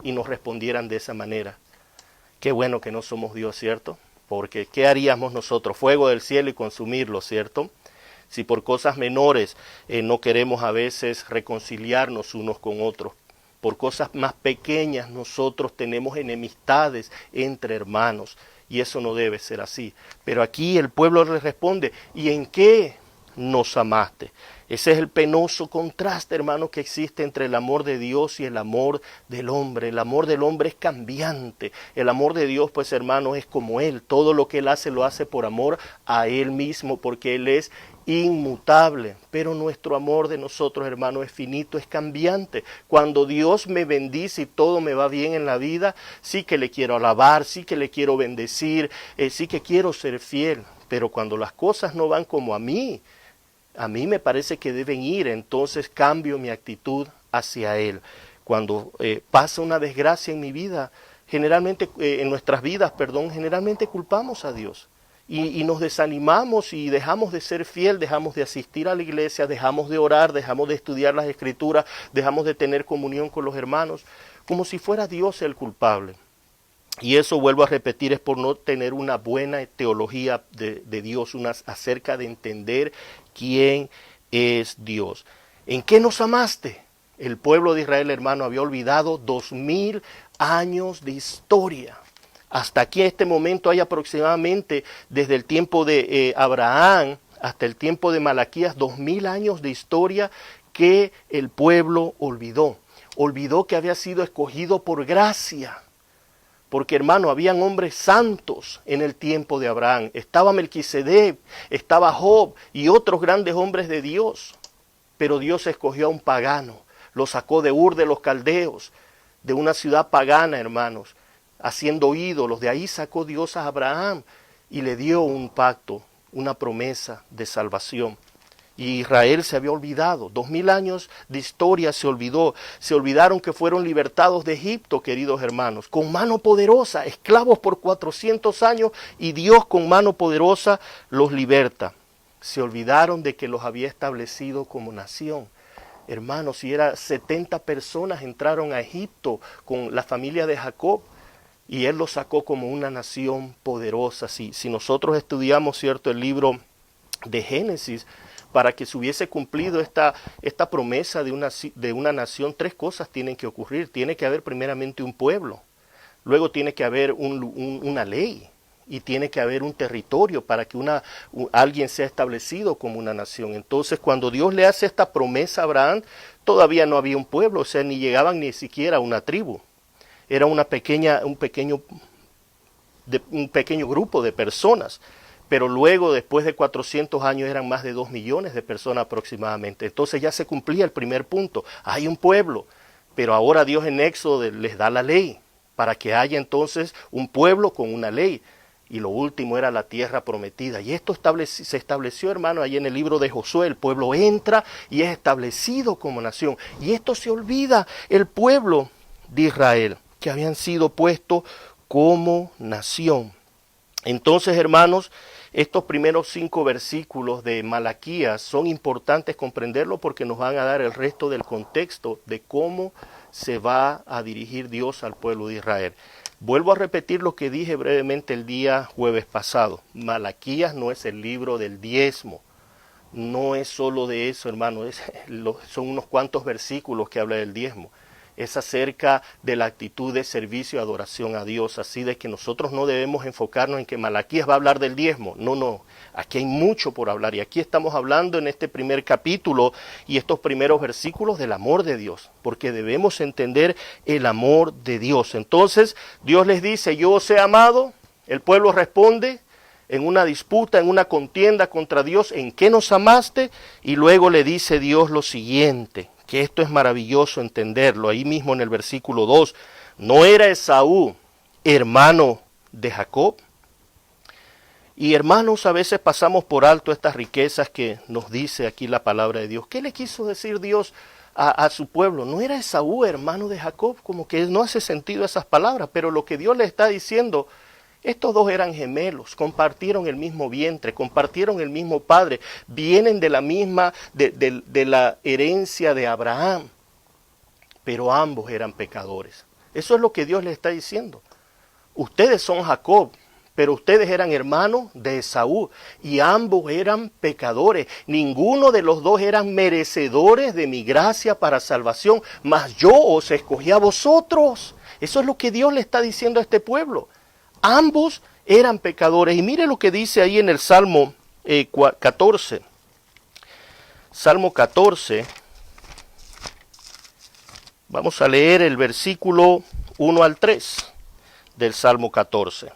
y nos respondieran de esa manera. Qué bueno que no somos Dios, ¿cierto? Porque ¿qué haríamos nosotros? Fuego del cielo y consumirlo, ¿cierto? Si por cosas menores no queremos a veces reconciliarnos unos con otros. Por cosas más pequeñas nosotros tenemos enemistades entre hermanos. Y eso no debe ser así. Pero aquí el pueblo le responde, ¿y en qué nos amaste? Ese es el penoso contraste, hermano, que existe entre el amor de Dios y el amor del hombre. El amor del hombre es cambiante. El amor de Dios, pues, hermano, es como Él. Todo lo que Él hace, lo hace por amor a Él mismo, porque Él es inmutable. Pero nuestro amor de nosotros, hermano, es finito, es cambiante. Cuando Dios me bendice y todo me va bien en la vida, sí que le quiero alabar, sí que le quiero bendecir, sí que quiero ser fiel. Pero cuando las cosas no van como a mí me parece que deben ir, entonces cambio mi actitud hacia Él. Cuando pasa una desgracia en mi vida, generalmente, en nuestras vidas, generalmente culpamos a Dios. Y nos desanimamos y dejamos de ser fiel, dejamos de asistir a la iglesia, dejamos de orar, dejamos de estudiar las Escrituras, dejamos de tener comunión con los hermanos, como si fuera Dios el culpable. Y eso, vuelvo a repetir, es por no tener una buena teología de Dios, acerca de entender quién es Dios. ¿En qué nos amaste? El pueblo de Israel, hermano, había olvidado 2000 años de historia. Hasta aquí, en este momento, hay aproximadamente, desde el tiempo de Abraham hasta el tiempo de Malaquías, 2000 años de historia que el pueblo olvidó. Olvidó que había sido escogido por gracia. Porque, hermano, habían hombres santos en el tiempo de Abraham. Estaba Melquisedec, estaba Job y otros grandes hombres de Dios. Pero Dios escogió a un pagano. Lo sacó de Ur de los Caldeos, de una ciudad pagana, hermanos, haciendo ídolos. De ahí sacó Dios a Abraham y le dio un pacto, una promesa de salvación. Y Israel se había olvidado, 2000 años de historia se olvidó, se olvidaron que fueron libertados de Egipto, queridos hermanos, con mano poderosa, esclavos por 400 años, y Dios con mano poderosa los liberta. Se olvidaron de que los había establecido como nación. Hermanos, si era 70 personas entraron a Egipto con la familia de Jacob y él los sacó como una nación poderosa. Si nosotros estudiamos, ¿cierto?, el libro de Génesis, para que se hubiese cumplido esta promesa de una nación, tres cosas tienen que ocurrir. Tiene que haber primeramente un pueblo, luego tiene que haber una ley y tiene que haber un territorio para que alguien sea establecido como una nación. Entonces, cuando Dios le hace esta promesa a Abraham, todavía no había un pueblo, o sea, ni llegaban ni siquiera a una tribu. Era un pequeño grupo de personas. Pero luego, después de 400 años, eran más de 2 millones de personas aproximadamente. Entonces ya se cumplía el primer punto. Hay un pueblo, pero ahora Dios en Éxodo les da la ley, para que haya entonces un pueblo con una ley. Y lo último era la tierra prometida. Y esto se estableció, hermano, ahí en el libro de Josué. El pueblo entra y es establecido como nación. Y esto se olvida, el pueblo de Israel, que habían sido puestos como nación. Entonces, hermanos, estos primeros 5 versículos de Malaquías son importantes comprenderlo porque nos van a dar el resto del contexto de cómo se va a dirigir Dios al pueblo de Israel. Vuelvo a repetir lo que dije brevemente el día jueves pasado. Malaquías no es el libro del diezmo. No es solo de eso, hermano. Son unos cuantos versículos que habla del diezmo. Es acerca de la actitud de servicio y adoración a Dios, así de que nosotros no debemos enfocarnos en que Malaquías va a hablar del diezmo. No, aquí hay mucho por hablar y aquí estamos hablando en este primer capítulo y estos primeros versículos del amor de Dios, porque debemos entender el amor de Dios. Entonces Dios les dice, yo os he amado, el pueblo responde en una disputa, en una contienda contra Dios, ¿en qué nos amaste? Y luego le dice Dios lo siguiente, que esto es maravilloso entenderlo, ahí mismo en el versículo 2, ¿no era Esaú hermano de Jacob? Y hermanos, a veces pasamos por alto estas riquezas que nos dice aquí la palabra de Dios. ¿Qué le quiso decir Dios a su pueblo? ¿No era Esaú hermano de Jacob? Como que no hace sentido esas palabras, pero lo que Dios le está diciendo, estos dos eran gemelos, compartieron el mismo vientre, compartieron el mismo padre, vienen de la misma, de la herencia de Abraham, pero ambos eran pecadores. Eso es lo que Dios le está diciendo. Ustedes son Jacob, pero ustedes eran hermanos de Esaú y ambos eran pecadores. Ninguno de los dos eran merecedores de mi gracia para salvación, mas yo os escogí a vosotros. Eso es lo que Dios le está diciendo a este pueblo. Ambos eran pecadores. Y mire lo que dice ahí en el Salmo 14. Salmo 14. Vamos a leer el versículo 1 al 3 del Salmo 14.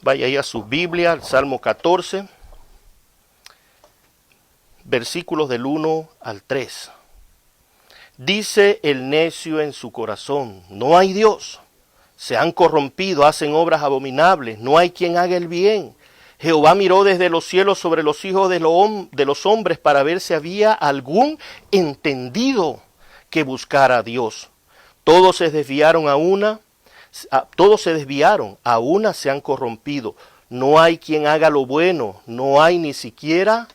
Vaya ahí a su Biblia, al Salmo 14, versículos del 1 al 3. Dice el necio en su corazón, no hay Dios. Se han corrompido, hacen obras abominables, no hay quien haga el bien. Jehová miró desde los cielos sobre los hijos de los hombres para ver si había algún entendido que buscara a Dios. Todos se desviaron, a una se han corrompido. No hay quien haga lo bueno, no hay ni siquiera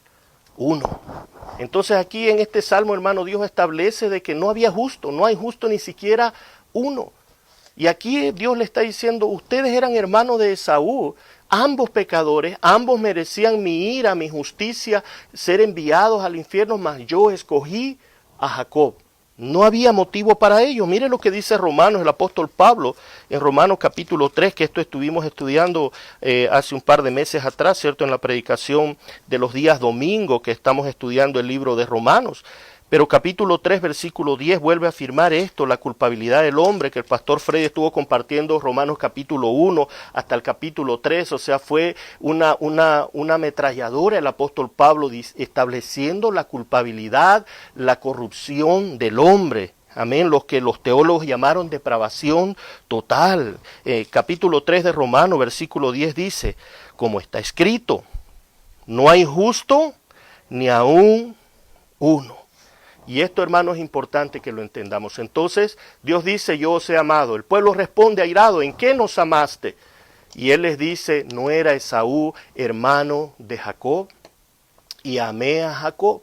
uno. Entonces aquí en este salmo, hermano, Dios establece de que no había justo, no hay justo ni siquiera uno. Y aquí Dios le está diciendo, ustedes eran hermanos de Esaú, ambos pecadores, ambos merecían mi ira, mi justicia, ser enviados al infierno, mas yo escogí a Jacob. No había motivo para ello. Mire lo que dice Romanos, el apóstol Pablo, en Romanos capítulo 3, que esto estuvimos estudiando hace un par de meses atrás, ¿cierto? En la predicación de los días domingo que estamos estudiando el libro de Romanos. Pero capítulo 3, versículo 10 vuelve a afirmar esto, la culpabilidad del hombre, que el pastor Freddy estuvo compartiendo Romanos capítulo 1 hasta el capítulo 3, o sea, fue una ametralladora el apóstol Pablo estableciendo la culpabilidad, la corrupción del hombre. Amén, los que los teólogos llamaron depravación total. Capítulo 3 de Romanos, versículo 10 dice, como está escrito, no hay justo ni aún uno. Y esto, hermano, es importante que lo entendamos. Entonces, Dios dice, yo os he amado. El pueblo responde airado, ¿en qué nos amaste? Y él les dice, ¿no era Esaú hermano de Jacob? Y amé a Jacob.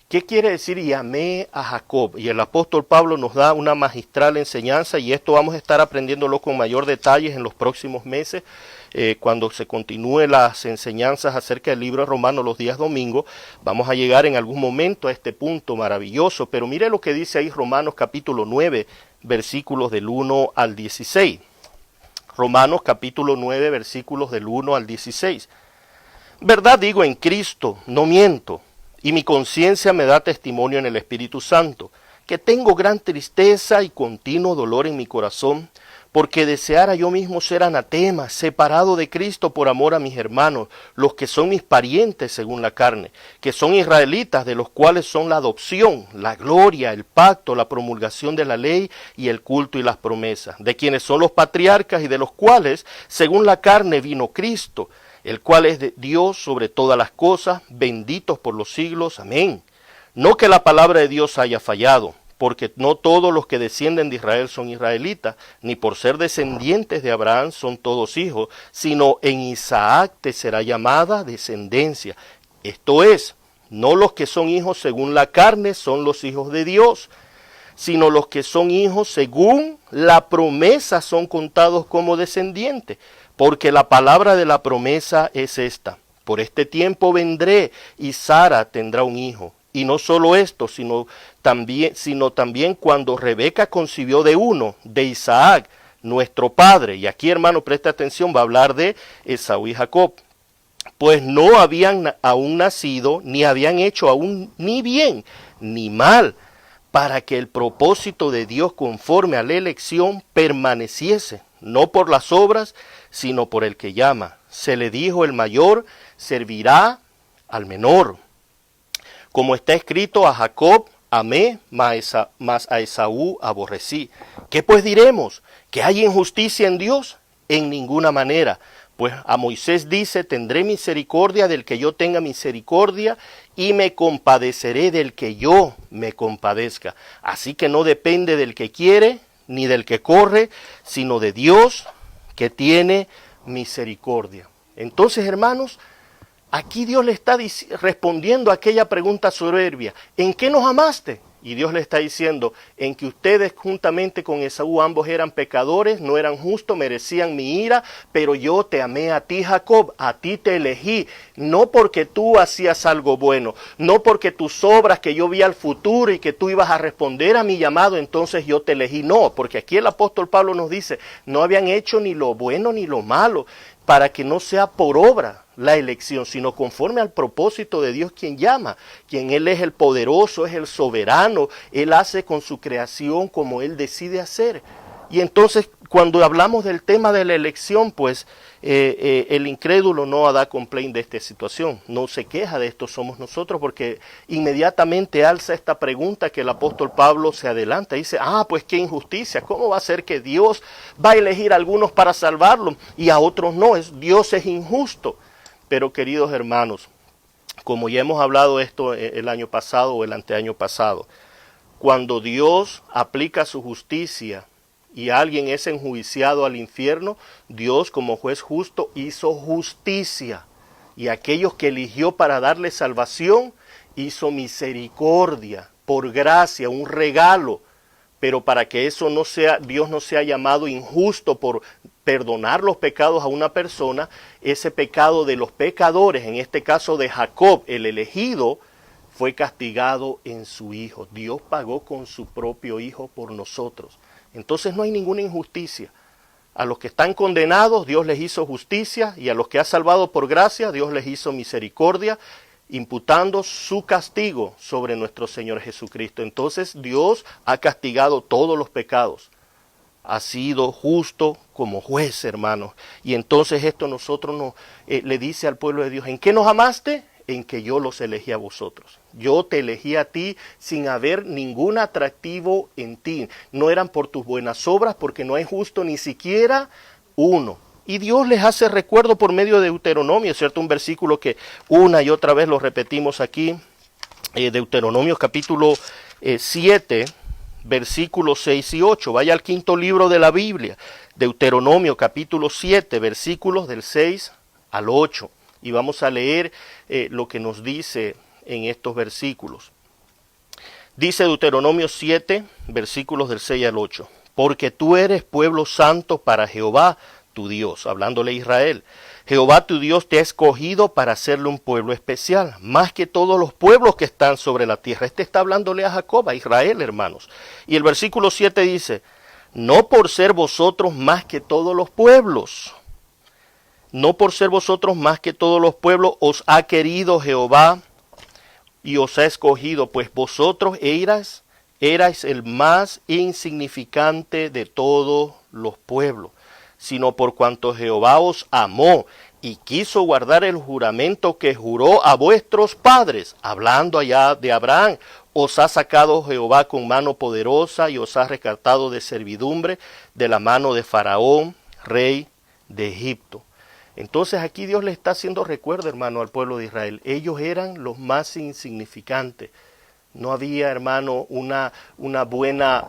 ¿Qué quiere decir y amé a Jacob? Y el apóstol Pablo nos da una magistral enseñanza, y esto vamos a estar aprendiéndolo con mayor detalle en los próximos meses, cuando se continúen las enseñanzas acerca del libro de Romanos los días domingos. Vamos a llegar en algún momento a este punto maravilloso, pero mire lo que dice ahí Romanos capítulo 9, versículos del 1 al 16. Romanos capítulo 9, versículos del 1 al 16. Verdad digo en Cristo, no miento, y mi conciencia me da testimonio en el Espíritu Santo, que tengo gran tristeza y continuo dolor en mi corazón, porque deseara yo mismo ser anatema, separado de Cristo por amor a mis hermanos, los que son mis parientes según la carne, que son israelitas, de los cuales son la adopción, la gloria, el pacto, la promulgación de la ley y el culto y las promesas, de quienes son los patriarcas y de los cuales, según la carne, vino Cristo, el cual es de Dios sobre todas las cosas, benditos por los siglos. Amén. No que la palabra de Dios haya fallado, porque no todos los que descienden de Israel son israelitas, ni por ser descendientes de Abraham son todos hijos, sino en Isaac te será llamada descendencia. Esto es, no los que son hijos según la carne son los hijos de Dios, sino los que son hijos según la promesa son contados como descendientes. Porque la palabra de la promesa es esta: por este tiempo vendré y Sara tendrá un hijo. Y no solo esto, sino también cuando Rebeca concibió de uno, de Isaac, nuestro padre. Y aquí, hermano, presta atención, va a hablar de Esaú y Jacob. Pues no habían aún nacido, ni habían hecho aún ni bien ni mal, para que el propósito de Dios conforme a la elección permaneciese, no por las obras, sino por el que llama. Se le dijo: el mayor servirá al menor. Como está escrito: a Jacob amé, mas a Esaú aborrecí. ¿Qué pues diremos? ¿Que hay injusticia en Dios? En ninguna manera. Pues a Moisés dice: tendré misericordia del que yo tenga misericordia, y me compadeceré del que yo me compadezca. Así que no depende del que quiere, ni del que corre, sino de Dios, que tiene misericordia. Entonces, hermanos, aquí Dios le está respondiendo a aquella pregunta soberbia: ¿en qué nos amaste? Y Dios le está diciendo: en que ustedes juntamente con Esaú ambos eran pecadores, no eran justos, merecían mi ira, pero yo te amé a ti, Jacob, a ti te elegí, no porque tú hacías algo bueno, no porque tus obras que yo vi al futuro y que tú ibas a responder a mi llamado, entonces yo te elegí, no, porque aquí el apóstol Pablo nos dice: no habían hecho ni lo bueno ni lo malo, para que no sea por obra la elección, sino conforme al propósito de Dios, quien llama, quien Él es el poderoso, es el soberano, Él hace con su creación como Él decide hacer. Y entonces, cuando hablamos del tema de la elección, pues el incrédulo no da complaint de esta situación, no se queja de esto, somos nosotros, porque inmediatamente alza esta pregunta que el apóstol Pablo se adelanta, dice: pues qué injusticia, ¿cómo va a ser que Dios va a elegir a algunos para salvarlos y a otros no? Dios es injusto. Pero, queridos hermanos, como ya hemos hablado esto el año pasado o el anteaño pasado, cuando Dios aplica su justicia y alguien es enjuiciado al infierno, Dios, como juez justo, hizo justicia. Y aquellos que eligió para darle salvación, hizo misericordia, por gracia, un regalo. Pero para que eso no sea, Dios no sea llamado injusto por perdonar los pecados a una persona, ese pecado de los pecadores, en este caso de Jacob, el elegido, fue castigado en su Hijo. Dios pagó con su propio Hijo por nosotros. Entonces no hay ninguna injusticia. A los que están condenados, Dios les hizo justicia, y a los que ha salvado por gracia, Dios les hizo misericordia, imputando su castigo sobre nuestro Señor Jesucristo. Entonces Dios ha castigado todos los pecados. Ha sido justo como juez, hermanos. Y entonces esto nosotros le dice al pueblo de Dios: ¿en qué nos amaste? En que yo los elegí a vosotros. Yo te elegí a ti sin haber ningún atractivo en ti. No eran por tus buenas obras, porque no hay justo ni siquiera uno. Y Dios les hace recuerdo por medio de Deuteronomio, ¿cierto? Un versículo que una y otra vez lo repetimos aquí. Deuteronomio capítulo 7, versículos 6 y 8. Vaya al quinto libro de la Biblia. Deuteronomio capítulo 7, versículos del 6 al 8. Y vamos a leer lo que nos dice en estos versículos. Dice Deuteronomio 7, versículos del 6 al 8. Porque tú eres pueblo santo para Jehová tu Dios, hablándole a Israel. Jehová tu Dios te ha escogido para hacerle un pueblo especial, más que todos los pueblos que están sobre la tierra. Este está hablándole a Jacob, a Israel, hermanos. Y el versículo 7 dice, no por ser vosotros más que todos los pueblos, no por ser vosotros más que todos los pueblos, os ha querido Jehová y os ha escogido, pues vosotros erais el más insignificante de todos los pueblos, sino por cuanto Jehová os amó y quiso guardar el juramento que juró a vuestros padres, hablando allá de Abraham, os ha sacado Jehová con mano poderosa y os ha rescatado de servidumbre de la mano de Faraón, rey de Egipto. Entonces aquí Dios le está haciendo recuerdo, hermano, al pueblo de Israel. Ellos eran los más insignificantes. No había, hermano, una buena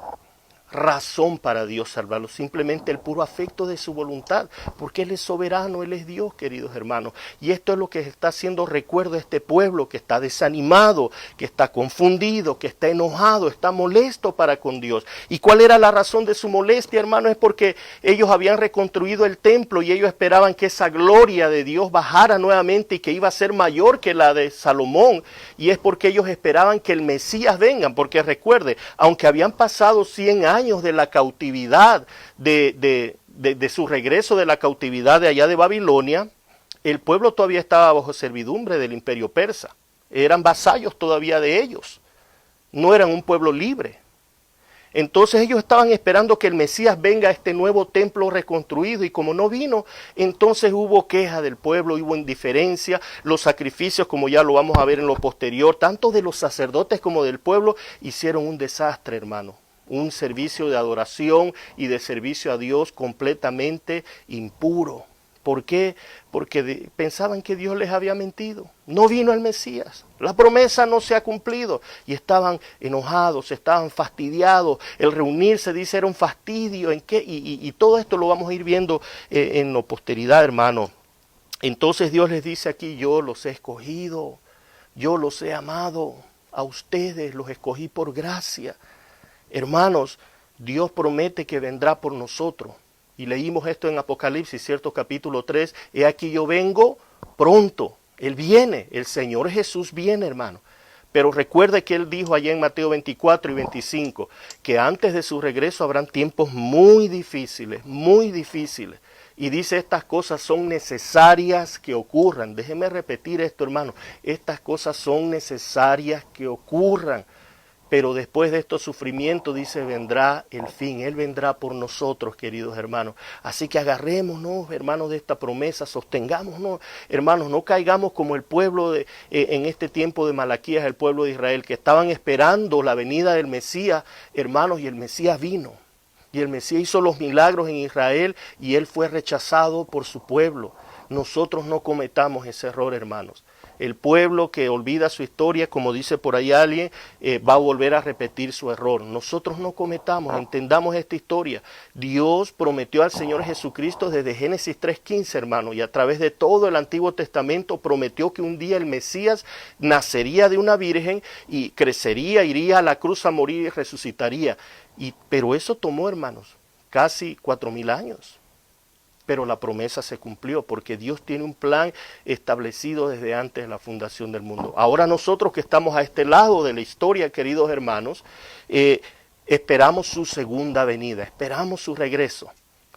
razón para Dios salvarlos, simplemente el puro afecto de su voluntad, porque Él es soberano, Él es Dios, queridos hermanos, y esto es lo que está haciendo recuerdo a este pueblo que está desanimado, que está confundido, que está enojado, está molesto para con Dios. ¿Y cuál era la razón de su molestia, hermano? Es porque ellos habían reconstruido el templo y ellos esperaban que esa gloria de Dios bajara nuevamente y que iba a ser mayor que la de Salomón, y es porque ellos esperaban que el Mesías venga, porque recuerde, aunque habían pasado 100 años de la cautividad, de su regreso de la cautividad de allá de Babilonia, el pueblo todavía estaba bajo servidumbre del imperio persa. Eran vasallos todavía de ellos. No eran un pueblo libre. Entonces ellos estaban esperando que el Mesías venga a este nuevo templo reconstruido, y como no vino, entonces hubo queja del pueblo, hubo indiferencia, los sacrificios, como ya lo vamos a ver en lo posterior, tanto de los sacerdotes como del pueblo, hicieron un desastre, hermano. Un servicio de adoración y de servicio a Dios completamente impuro. ¿Por qué? Porque pensaban que Dios les había mentido. No vino el Mesías. La promesa no se ha cumplido. Y estaban enojados, estaban fastidiados. El reunirse, dice, era un fastidio. ¿En qué? Y todo esto lo vamos a ir viendo en la posteridad, hermano. Entonces Dios les dice aquí, yo los he escogido, yo los he amado. A ustedes los escogí por gracia. Hermanos, Dios promete que vendrá por nosotros. Y leímos esto en Apocalipsis, cierto, capítulo 3. He aquí yo vengo pronto. Él viene, el Señor Jesús viene, hermano. Pero recuerde que Él dijo allá en Mateo 24 y 25, que antes de su regreso habrán tiempos muy difíciles, muy difíciles. Y dice, estas cosas son necesarias que ocurran. Déjeme repetir esto, hermano. Estas cosas son necesarias que ocurran. Pero después de estos sufrimientos, dice, vendrá el fin. Él vendrá por nosotros, queridos hermanos. Así que agarrémonos, hermanos, de esta promesa, sostengámonos, hermanos, no caigamos como el pueblo en este tiempo de Malaquías, el pueblo de Israel, que estaban esperando la venida del Mesías, hermanos, y el Mesías vino. Y el Mesías hizo los milagros en Israel y Él fue rechazado por su pueblo. Nosotros no cometamos ese error, hermanos. El pueblo que olvida su historia, como dice por ahí alguien, va a volver a repetir su error. Nosotros no cometamos, entendamos esta historia. Dios prometió al Señor Jesucristo desde Génesis 3:15, hermano, y a través de todo el Antiguo Testamento prometió que un día el Mesías nacería de una virgen y crecería, iría a la cruz a morir y resucitaría. Pero eso tomó, hermanos, casi 4000 años. Pero la promesa se cumplió porque Dios tiene un plan establecido desde antes de la fundación del mundo. Ahora nosotros que estamos a este lado de la historia, queridos hermanos, esperamos su segunda venida, esperamos su regreso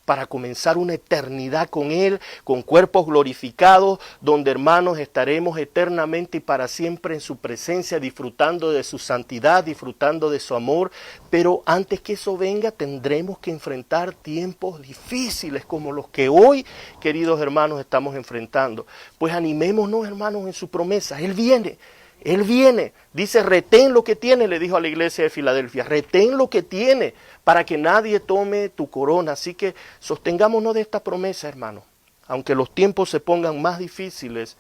para comenzar una eternidad con Él, con cuerpos glorificados, donde, hermanos, estaremos eternamente y para siempre en su presencia, disfrutando de su santidad, disfrutando de su amor. Pero antes que eso venga, tendremos que enfrentar tiempos difíciles como los que hoy, queridos hermanos, estamos enfrentando. Pues animémonos, hermanos, en su promesa. Él viene. Él viene, dice, retén lo que tiene, le dijo a la iglesia de Filadelfia, retén lo que tiene para que nadie tome tu corona. Así que sostengámonos de esta promesa, hermano. Aunque los tiempos se pongan más difíciles,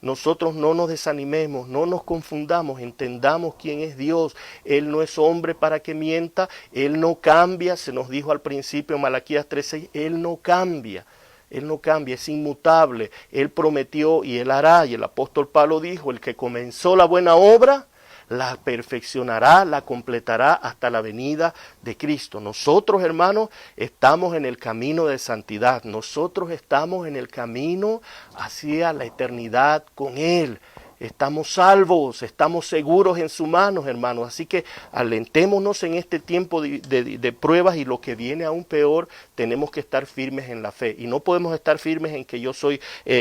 nosotros no nos desanimemos, no nos confundamos, entendamos quién es Dios. Él no es hombre para que mienta, Él no cambia, se nos dijo al principio en Malaquías 3:6, Él no cambia. Él no cambia, es inmutable. Él prometió y Él hará. Y el apóstol Pablo dijo, el que comenzó la buena obra, la perfeccionará, la completará hasta la venida de Cristo. Nosotros, hermanos, estamos en el camino de santidad. Nosotros estamos en el camino hacia la eternidad con Él. Estamos salvos, estamos seguros en sus manos, hermanos. Así que alentémonos en este tiempo de pruebas, y lo que viene aún peor, tenemos que estar firmes en la fe. Y no podemos estar firmes en que yo soy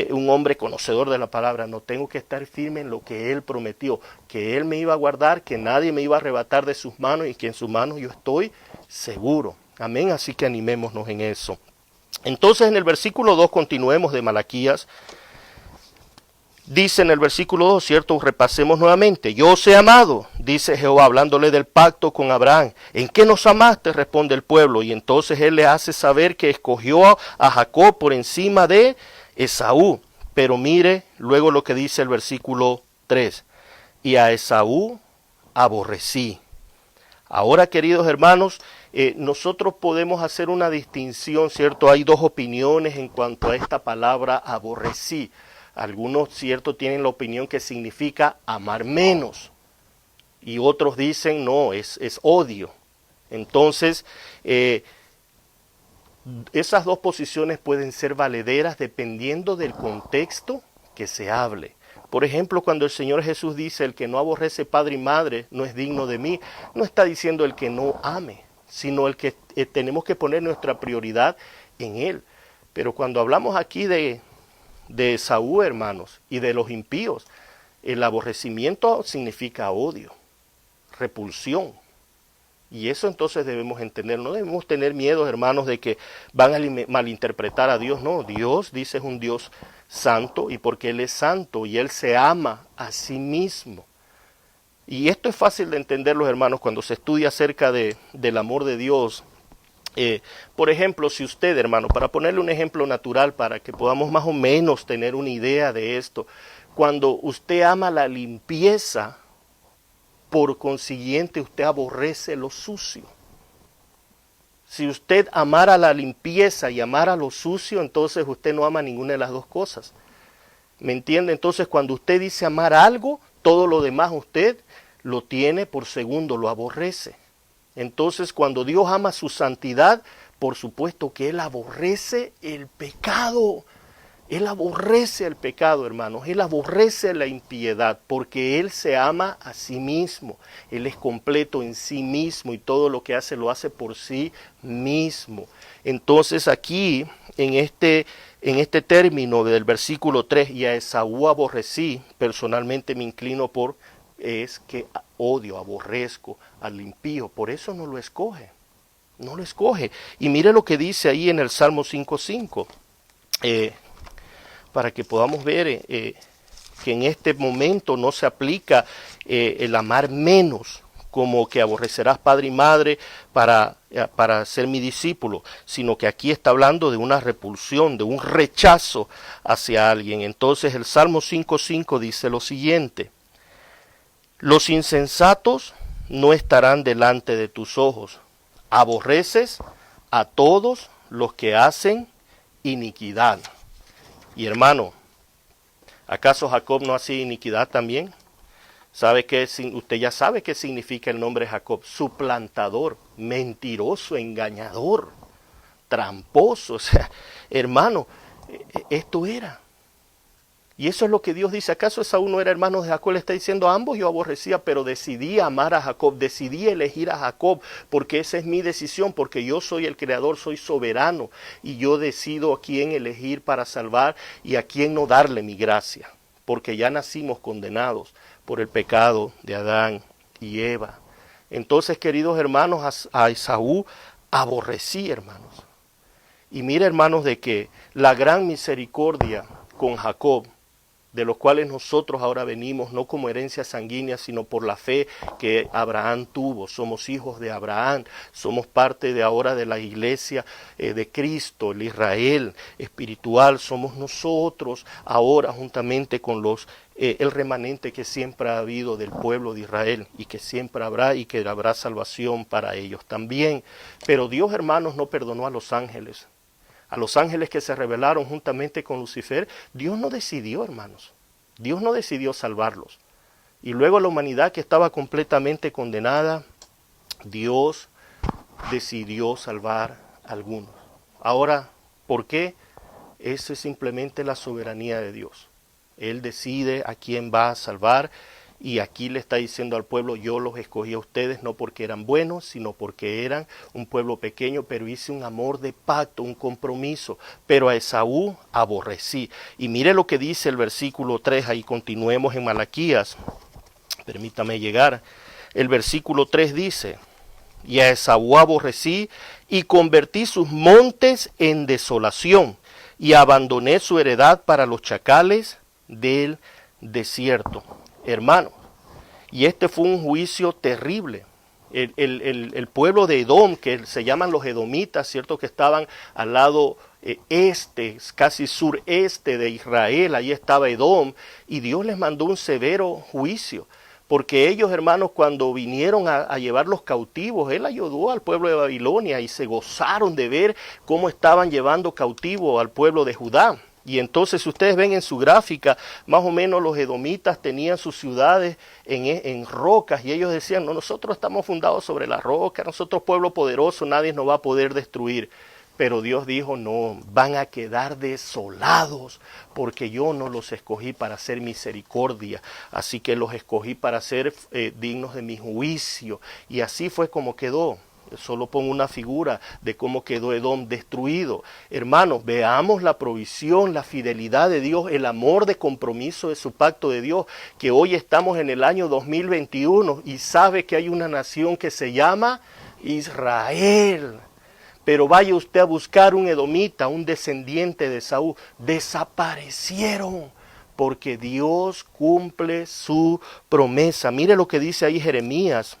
un hombre conocedor de la palabra. No, tengo que estar firme en lo que Él prometió, que Él me iba a guardar, que nadie me iba a arrebatar de sus manos, y que en sus manos yo estoy seguro. Amén, así que animémonos en eso. Entonces en el versículo 2 continuemos de Malaquías. Dice en el versículo 2, ¿cierto? Repasemos nuevamente. Yo os he amado, dice Jehová, hablándole del pacto con Abraham. ¿En qué nos amaste?, responde el pueblo. Y entonces él le hace saber que escogió a Jacob por encima de Esaú. Pero mire luego lo que dice el versículo 3. Y a Esaú aborrecí. Ahora, queridos hermanos, nosotros podemos hacer una distinción, ¿cierto? Hay dos opiniones en cuanto a esta palabra aborrecí. Algunos, cierto, tienen la opinión que significa amar menos, y otros dicen no, es odio. Entonces, esas dos posiciones pueden ser valederas dependiendo del contexto que se hable. Por ejemplo, cuando el Señor Jesús dice, el que no aborrece padre y madre no es digno de mí, no está diciendo el que no ame, sino el que tenemos que poner nuestra prioridad en Él. Pero cuando hablamos aquí de Esaú, hermanos, y de los impíos, el aborrecimiento significa odio, repulsión. Y eso entonces debemos entender. No debemos tener miedo, hermanos, de que van a malinterpretar a Dios. No, Dios, dice, es un Dios santo, y porque Él es santo y Él se ama a sí mismo. Y esto es fácil de entenderlo, hermanos, cuando se estudia acerca del amor de Dios. Por ejemplo, si usted, hermano, para ponerle un ejemplo natural para que podamos más o menos tener una idea de esto, cuando usted ama la limpieza, por consiguiente usted aborrece lo sucio. Si usted amara la limpieza y amara lo sucio, entonces usted no ama ninguna de las dos cosas. ¿Me entiende? Entonces cuando usted dice amar algo, todo lo demás usted lo tiene por segundo, lo aborrece. Entonces, cuando Dios ama su santidad, por supuesto que Él aborrece el pecado. Él aborrece el pecado, hermanos. Él aborrece la impiedad, porque Él se ama a sí mismo. Él es completo en sí mismo, y todo lo que hace lo hace por sí mismo. Entonces, aquí, en este término del versículo 3, y a Esaú aborrecí, personalmente me inclino por, es que odio, aborrezco al impío. Por eso no lo escoge, no lo escoge. Y mire lo que dice ahí en el Salmo 5:5, para que podamos ver que en este momento no se aplica el amar menos, como que aborrecerás padre y madre para ser mi discípulo, sino que aquí está hablando de una repulsión, de un rechazo hacia alguien. Entonces el Salmo 5:5 dice lo siguiente: los insensatos no estarán delante de tus ojos. Aborreces a todos los que hacen iniquidad. Y hermano, ¿acaso Jacob no hacía iniquidad también? Usted ya sabe qué significa el nombre Jacob: suplantador, mentiroso, engañador, tramposo. O sea, hermano, esto era. Y eso es lo que Dios dice. ¿Acaso Esaú no era hermano de Jacob? Le está diciendo, a ambos yo aborrecía, pero decidí amar a Jacob, decidí elegir a Jacob, porque esa es mi decisión, porque yo soy el creador, soy soberano, y yo decido a quién elegir para salvar y a quién no darle mi gracia, porque ya nacimos condenados por el pecado de Adán y Eva. Entonces, queridos hermanos, a Esaú aborrecí, hermanos. Y mira, hermanos, de que la gran misericordia con Jacob, de los cuales nosotros ahora venimos, no como herencia sanguínea, sino por la fe que Abraham tuvo. Somos hijos de Abraham, somos parte de ahora de la iglesia de Cristo, el Israel espiritual. Somos nosotros ahora, juntamente con el remanente que siempre ha habido del pueblo de Israel, y que siempre habrá, y que habrá salvación para ellos también. Pero Dios, hermanos, no perdonó a los ángeles. A los ángeles que se rebelaron juntamente con Lucifer, Dios no decidió, hermanos. Dios no decidió salvarlos. Y luego la humanidad que estaba completamente condenada, Dios decidió salvar a algunos. Ahora, ¿por qué? Esa es simplemente la soberanía de Dios. Él decide a quién va a salvar, y aquí le está diciendo al pueblo: yo los escogí a ustedes no porque eran buenos, sino porque eran un pueblo pequeño, pero hice un amor de pacto, un compromiso, pero a Esaú aborrecí. Y mire lo que dice el versículo 3, ahí continuemos en Malaquías, permítame llegar. El versículo 3 dice: y a Esaú aborrecí, y convertí sus montes en desolación, y abandoné su heredad para los chacales del desierto. Hermano, y este fue un juicio terrible. El pueblo de Edom, que se llaman los edomitas, cierto, que estaban al lado este, casi sureste de Israel, ahí estaba Edom, y Dios les mandó un severo juicio. Porque ellos, hermanos, cuando vinieron a llevar los cautivos, Él ayudó al pueblo de Babilonia y se gozaron de ver cómo estaban llevando cautivo al pueblo de Judá. Y entonces ustedes ven en su gráfica, más o menos los edomitas tenían sus ciudades en rocas, y ellos decían: no, nosotros estamos fundados sobre la roca, nosotros pueblo poderoso, nadie nos va a poder destruir. Pero Dios dijo: no, van a quedar desolados, porque yo no los escogí para hacer misericordia, así que los escogí para ser dignos de mi juicio. Y así fue como quedó. Solo pongo una figura de cómo quedó Edom destruido. Hermanos, veamos la provisión, la fidelidad de Dios, el amor de compromiso de su pacto de Dios, que hoy estamos en el año 2021 y sabe que hay una nación que se llama Israel. Pero vaya usted a buscar un edomita, un descendiente de Esaú, desaparecieron, porque Dios cumple su promesa. Mire lo que dice ahí Jeremías,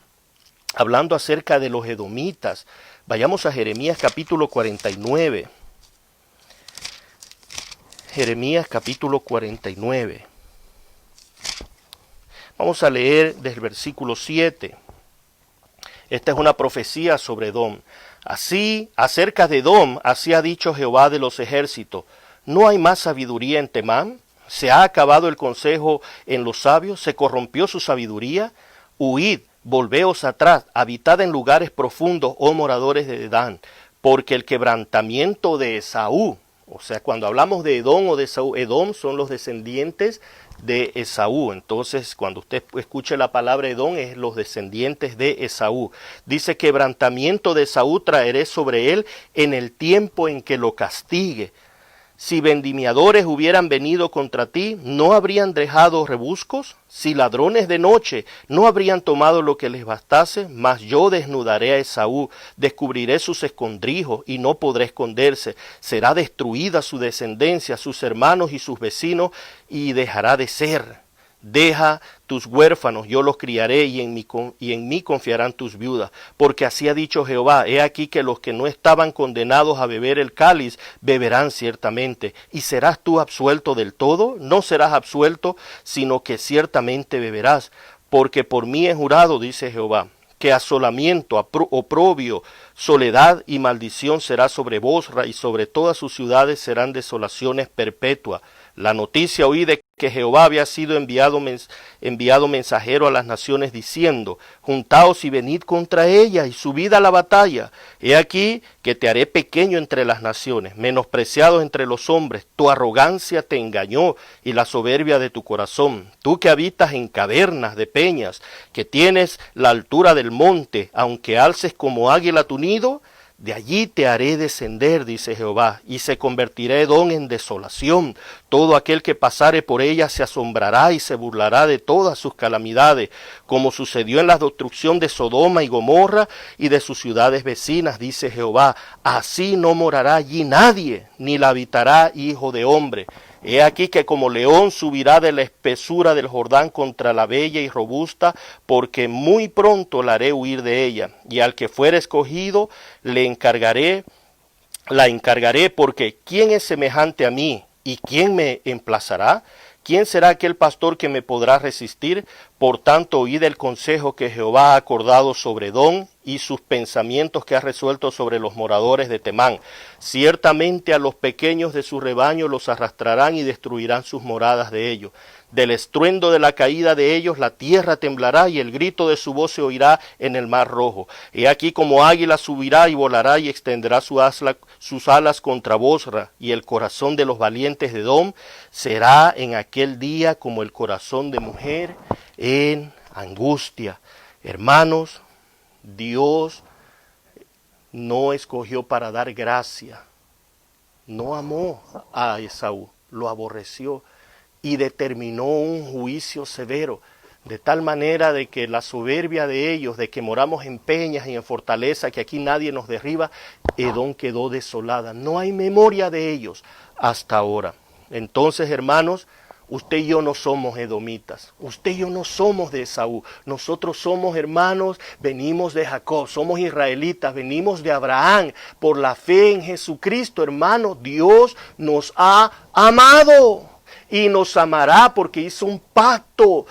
hablando acerca de los edomitas. Vayamos a Jeremías capítulo 49. Jeremías capítulo 49. Vamos a leer desde el versículo 7. Esta es una profecía sobre Edom. Así, acerca de Edom, así ha dicho Jehová de los ejércitos: ¿no hay más sabiduría en Temán? ¿Se ha acabado el consejo en los sabios? ¿Se corrompió su sabiduría? Huid, volveos atrás, habitad en lugares profundos, oh moradores de Dedán, porque el quebrantamiento de Esaú, o sea, cuando hablamos de Edom o de Esaú, Edom son los descendientes de Esaú. Entonces, cuando usted escuche la palabra Edom, es los descendientes de Esaú. Dice: quebrantamiento de Esaú traeré sobre él en el tiempo en que lo castigue. Si vendimiadores hubieran venido contra ti, ¿no habrían dejado rebuscos? Si ladrones de noche, ¿no habrían tomado lo que les bastase? Mas yo desnudaré a Esaú, descubriré sus escondrijos, y no podrá esconderse. Será destruida su descendencia, sus hermanos y sus vecinos, y dejará de ser. Deja tus huérfanos, yo los criaré, y en mí confiarán tus viudas. Porque así ha dicho Jehová: he aquí que los que no estaban condenados a beber el cáliz, beberán ciertamente. ¿Y serás tú absuelto del todo? No serás absuelto, sino que ciertamente beberás. Porque por mí he jurado, dice Jehová, que asolamiento, oprobio, soledad y maldición será sobre Bosra, y sobre todas sus ciudades serán desolaciones perpetuas. La noticia oí de que Jehová había sido enviado mensajero a las naciones, diciendo: juntaos y venid contra ella, y subid a la batalla. He aquí que te haré pequeño entre las naciones, menospreciado entre los hombres. Tu arrogancia te engañó, y la soberbia de tu corazón. Tú que habitas en cavernas de peñas, que tienes la altura del monte, aunque alces como águila tu nido, de allí te haré descender, dice Jehová, y se convertirá Edom en desolación. Todo aquel que pasare por ella se asombrará y se burlará de todas sus calamidades, como sucedió en la destrucción de Sodoma y Gomorra y de sus ciudades vecinas, dice Jehová. Así no morará allí nadie, ni la habitará hijo de hombre. He aquí que como león subirá de la espesura del Jordán contra la bella y robusta, porque muy pronto la haré huir de ella. Y al que fuere escogido la encargaré, porque ¿quién es semejante a mí? ¿Y quién me emplazará? ¿Quién será aquel pastor que me podrá resistir? Por tanto, oíd el consejo que Jehová ha acordado sobre Edom, y sus pensamientos que ha resuelto sobre los moradores de Temán. Ciertamente a los pequeños de su rebaño los arrastrarán y destruirán sus moradas de ellos. Del estruendo de la caída de ellos la tierra temblará y el grito de su voz se oirá en el mar rojo. He aquí como águila subirá y volará y extenderá sus alas contra Bosra, y el corazón de los valientes de Edom será en aquel día como el corazón de mujer en angustia. Hermanos, Dios no escogió para dar gracia, no amó a Esaú, lo aborreció y determinó un juicio severo, de tal manera de que la soberbia de ellos, de que moramos en peñas y en fortaleza, que aquí nadie nos derriba, Edom quedó desolada. No hay memoria de ellos hasta ahora. Entonces, hermanos, usted y yo no somos edomitas, usted y yo no somos de Esaú, nosotros somos hermanos, venimos de Jacob, somos israelitas, venimos de Abraham, por la fe en Jesucristo, hermanos, Dios nos ha amado y nos amará porque hizo un pacto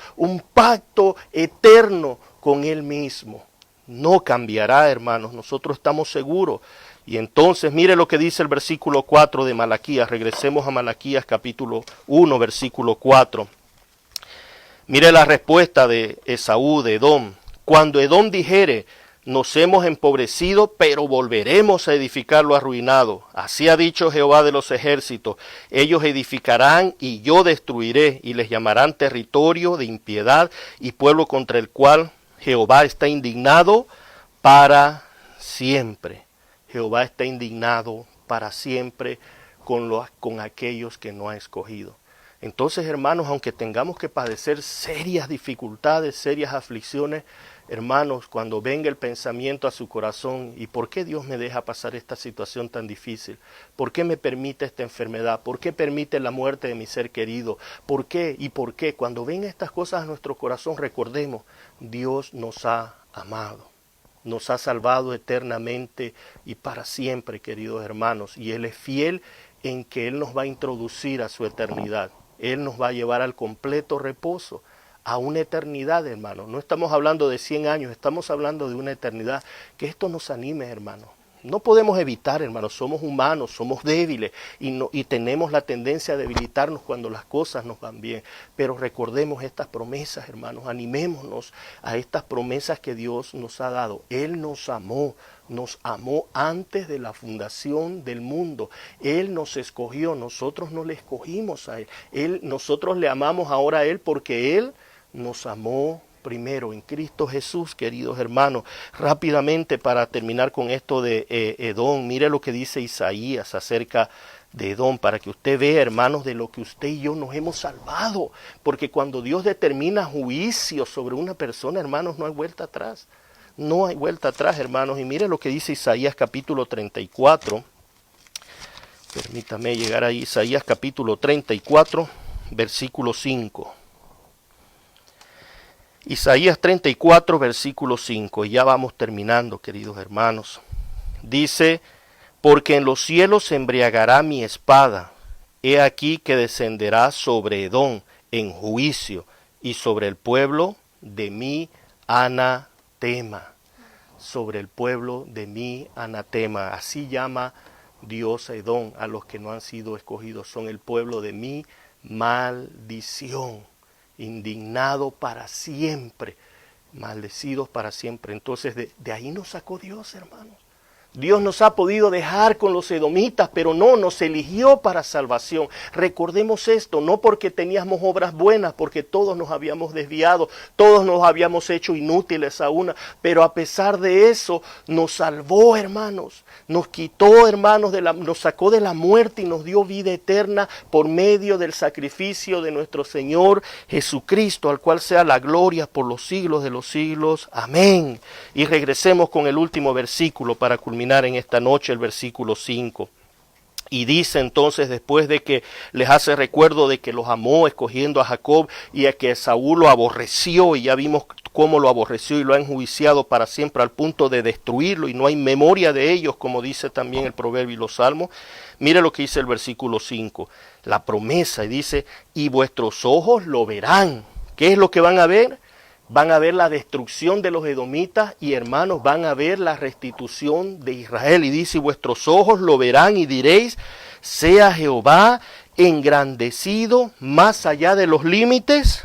eterno con Él mismo. No cambiará, hermanos, nosotros estamos seguros. Y entonces, mire lo que dice el versículo 4 de Malaquías. Regresemos a Malaquías capítulo 1, versículo 4. Mire la respuesta de Esaú, de Edom. Cuando Edom dijere, nos hemos empobrecido, pero volveremos a edificar lo arruinado. Así ha dicho Jehová de los ejércitos. Ellos edificarán y yo destruiré, y les llamarán territorio de impiedad y pueblo contra el cual Jehová está indignado para siempre. Jehová está indignado para siempre con aquellos que no ha escogido. Entonces, hermanos, aunque tengamos que padecer serias dificultades, serias aflicciones, hermanos, cuando venga el pensamiento a su corazón, ¿y por qué Dios me deja pasar esta situación tan difícil? ¿Por qué me permite esta enfermedad? ¿Por qué permite la muerte de mi ser querido? ¿Por qué? ¿Y por qué? Cuando vengan estas cosas a nuestro corazón, recordemos, Dios nos ha amado. Nos ha salvado eternamente y para siempre, queridos hermanos. Y Él es fiel en que Él nos va a introducir a su eternidad. Él nos va a llevar al completo reposo, a una eternidad, hermanos. No estamos hablando de 100 años, estamos hablando de una eternidad. Que esto nos anime, hermanos. No podemos evitar, hermanos, somos humanos, somos débiles y tenemos la tendencia a debilitarnos cuando las cosas nos van bien. Pero recordemos estas promesas, hermanos, animémonos a estas promesas que Dios nos ha dado. Él nos amó antes de la fundación del mundo. Él nos escogió, nosotros no le escogimos a Él. Nosotros le amamos ahora a Él porque Él nos amó primero en Cristo Jesús, queridos hermanos. Rápidamente para terminar con esto de Edom, mire lo que dice Isaías acerca de Edom, para que usted vea, hermanos, de lo que usted y yo nos hemos salvado, porque cuando Dios determina juicio sobre una persona, hermanos, no hay vuelta atrás, no hay vuelta atrás, hermanos. Y mire lo que dice Isaías capítulo 34, permítame llegar ahí, Isaías capítulo 34, versículo 5. Isaías 34, versículo 5, y ya vamos terminando, queridos hermanos. Dice, porque en los cielos se embriagará mi espada, he aquí que descenderá sobre Edom en juicio, y sobre el pueblo de mi anatema. Sobre el pueblo de mi anatema. Así llama Dios a Edom, a los que no han sido escogidos, son el pueblo de mi maldición. Indignado para siempre, maldecidos para siempre. Entonces de ahí nos sacó Dios, hermanos. Dios nos ha podido dejar con los edomitas, pero no, nos eligió para salvación. Recordemos esto, no porque teníamos obras buenas, porque todos nos habíamos desviado, todos nos habíamos hecho inútiles a una, pero a pesar de eso, nos salvó, hermanos. Nos quitó, hermanos, nos sacó de la muerte y nos dio vida eterna por medio del sacrificio de nuestro Señor Jesucristo, al cual sea la gloria por los siglos de los siglos. Amén. Y regresemos con el último versículo para culminar en esta noche, el versículo 5. Y dice entonces, después de que les hace recuerdo de que los amó escogiendo a Jacob y a que Saúl lo aborreció, y ya vimos cómo lo aborreció y lo ha enjuiciado para siempre al punto de destruirlo, y no hay memoria de ellos, como dice también el proverbio y los salmos. Mire lo que dice el versículo 5, la promesa, y dice, y vuestros ojos lo verán. ¿Qué es lo que van a ver? Van a ver la destrucción de los edomitas y, hermanos, van a ver la restitución de Israel. Y dice, vuestros ojos lo verán y diréis, sea Jehová engrandecido más allá de los límites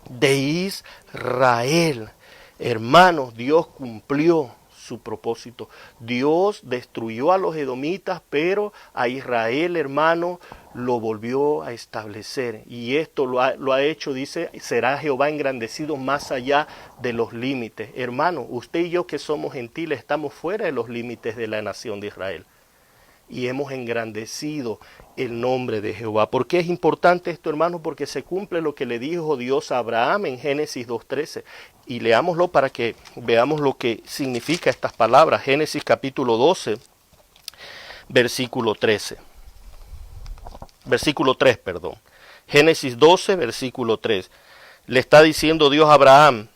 de Israel. Hermanos, Dios cumplió su propósito. Dios destruyó a los edomitas, pero a Israel, hermano, lo volvió a establecer. Y esto lo ha hecho, dice, será Jehová engrandecido más allá de los límites. Hermano, usted y yo que somos gentiles estamos fuera de los límites de la nación de Israel. Y hemos engrandecido el nombre de Jehová. ¿Por qué es importante esto, hermano? Porque se cumple lo que le dijo Dios a Abraham en Génesis 2:13. Y leámoslo para que veamos lo que significa estas palabras. Génesis capítulo 12, versículo 13. Versículo 3, perdón. Génesis 12, versículo 3. Le está diciendo Dios a Abraham,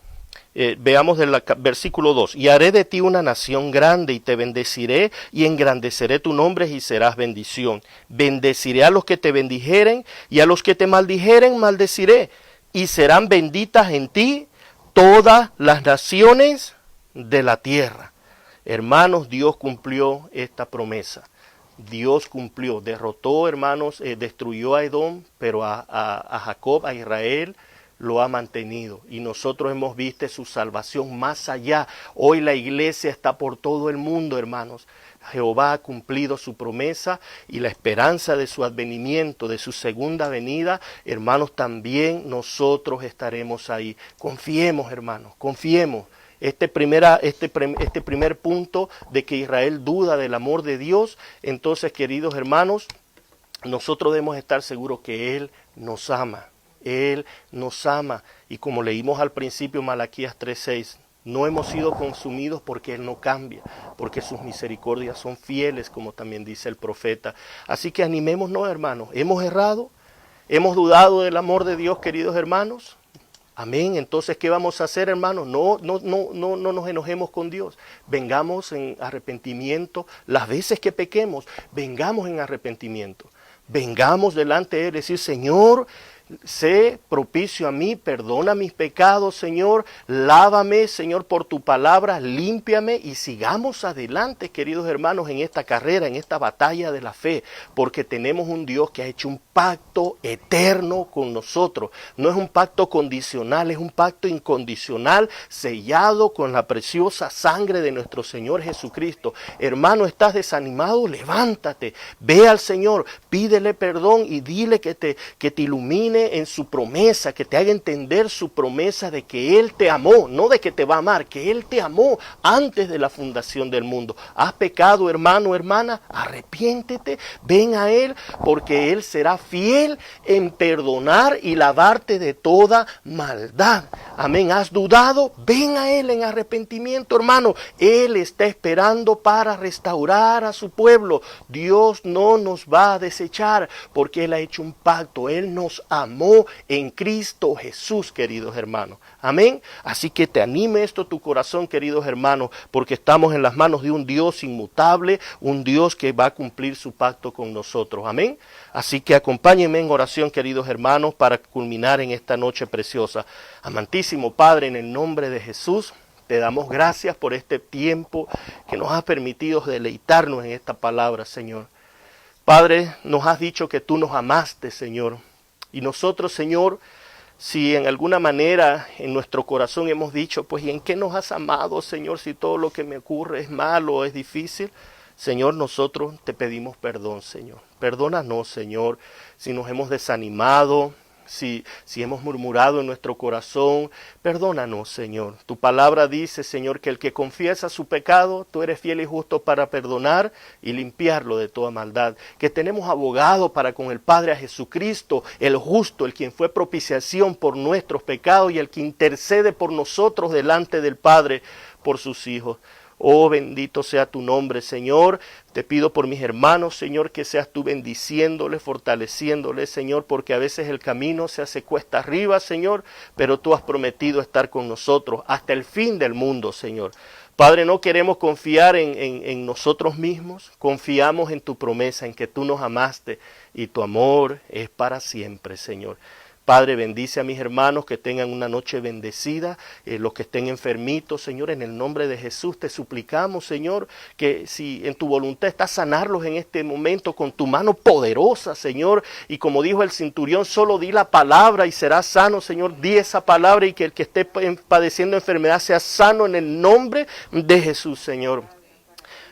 veamos del versículo 2, y haré de ti una nación grande y te bendeciré y engrandeceré tu nombre y serás bendición. Bendeciré a los que te bendijeren y a los que te maldijeren maldeciré, y serán benditas en ti todas las naciones de la tierra. Hermanos, Dios cumplió esta promesa. Dios cumplió, derrotó, hermanos, destruyó a Edom, pero a Jacob, a Israel, lo ha mantenido. Y nosotros hemos visto su salvación más allá. Hoy la iglesia está por todo el mundo, hermanos. Jehová ha cumplido su promesa y la esperanza de su advenimiento, de su segunda venida, hermanos, también nosotros estaremos ahí. Confiemos, hermanos, confiemos. Este primer punto de que Israel duda del amor de Dios, entonces, queridos hermanos, nosotros debemos estar seguros que Él nos ama. Él nos ama. Y como leímos al principio Malaquías 3:6, no hemos sido consumidos porque Él no cambia, porque sus misericordias son fieles, como también dice el profeta. Así que animémonos, hermanos. ¿Hemos errado? ¿Hemos dudado del amor de Dios, queridos hermanos? Amén. Entonces, ¿qué vamos a hacer, hermanos? No nos enojemos con Dios. Vengamos en arrepentimiento. Las veces que pequemos, vengamos en arrepentimiento. Vengamos delante de Él y decir, Señor, sé propicio a mí, perdona mis pecados, Señor, lávame, Señor, por tu palabra, límpiame y sigamos adelante, queridos hermanos, en esta carrera, en esta batalla de la fe, porque tenemos un Dios que ha hecho un pacto eterno con nosotros. No es un pacto condicional, es un pacto incondicional, sellado con la preciosa sangre de nuestro Señor Jesucristo. Hermano, ¿estás desanimado? Levántate, ve al Señor, pídele perdón y dile que te ilumine en su promesa, que te haga entender su promesa de que Él te amó, no de que te va a amar, que Él te amó antes de la fundación del mundo. ¿Has pecado, hermano, hermana? Arrepiéntete, ven a Él, porque Él será fiel en perdonar y lavarte de toda maldad. Amén. ¿Has dudado? Ven a Él en arrepentimiento, hermano. Él está esperando para restaurar a su pueblo. Dios no nos va a desechar, porque Él ha hecho un pacto. Él nos amó en Cristo Jesús, queridos hermanos. Amén. Así que te anime esto tu corazón, queridos hermanos, porque estamos en las manos de un Dios inmutable, un Dios que va a cumplir su pacto con nosotros. Amén. Así que acompáñenme en oración, queridos hermanos, para culminar en esta noche preciosa. Amantísimo Padre, en el nombre de Jesús, te damos gracias por este tiempo que nos has permitido deleitarnos en esta palabra, Señor. Padre, nos has dicho que tú nos amaste, Señor. Y nosotros, Señor, si en alguna manera en nuestro corazón hemos dicho, pues ¿y en qué nos has amado, Señor, si todo lo que me ocurre es malo, es difícil? Señor, nosotros te pedimos perdón, Señor. Perdónanos, Señor, si nos hemos desanimado, si hemos murmurado en nuestro corazón. Perdónanos, Señor. Tu palabra dice, Señor, que el que confiesa su pecado, tú eres fiel y justo para perdonar y limpiarlo de toda maldad. Que tenemos abogado para con el Padre a Jesucristo, el justo, el quien fue propiciación por nuestros pecados y el que intercede por nosotros delante del Padre por sus hijos. Oh, bendito sea tu nombre, Señor. Te pido por mis hermanos, Señor, que seas tú bendiciéndoles, fortaleciéndoles, Señor, porque a veces el camino se hace cuesta arriba, Señor, pero tú has prometido estar con nosotros hasta el fin del mundo, Señor. Padre, no queremos confiar en nosotros mismos, confiamos en tu promesa, en que tú nos amaste y tu amor es para siempre, Señor. Padre, bendice a mis hermanos que tengan una noche bendecida, los que estén enfermitos, Señor, en el nombre de Jesús te suplicamos, Señor, que si en tu voluntad está sanarlos en este momento con tu mano poderosa, Señor, y como dijo el centurión, solo di la palabra y serás sano, Señor, di esa palabra y que el que esté padeciendo enfermedad sea sano en el nombre de Jesús, Señor.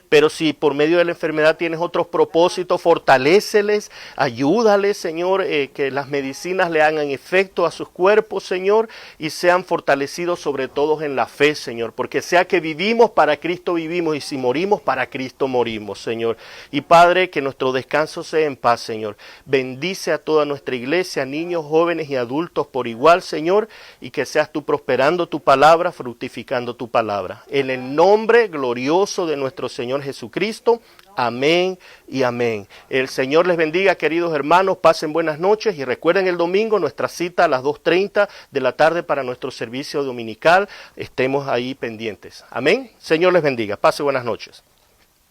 Pero si por medio de la enfermedad tienes otros propósitos, fortaléceles, ayúdales, Señor, que las medicinas le hagan efecto a sus cuerpos, Señor, y sean fortalecidos sobre todo en la fe, Señor, porque sea que vivimos, para Cristo vivimos, y si morimos, para Cristo morimos, Señor. Y Padre, que nuestro descanso sea en paz, Señor. Bendice a toda nuestra iglesia, niños, jóvenes y adultos por igual, Señor, y que seas tú prosperando tu palabra, fructificando tu palabra. En el nombre glorioso de nuestro Señor Jesucristo, amén y amén. El Señor les bendiga, queridos hermanos, pasen buenas noches y recuerden el domingo nuestra cita a las 2:30 de la tarde para nuestro servicio dominical, estemos ahí pendientes. Amén. Señor les bendiga, pasen buenas noches.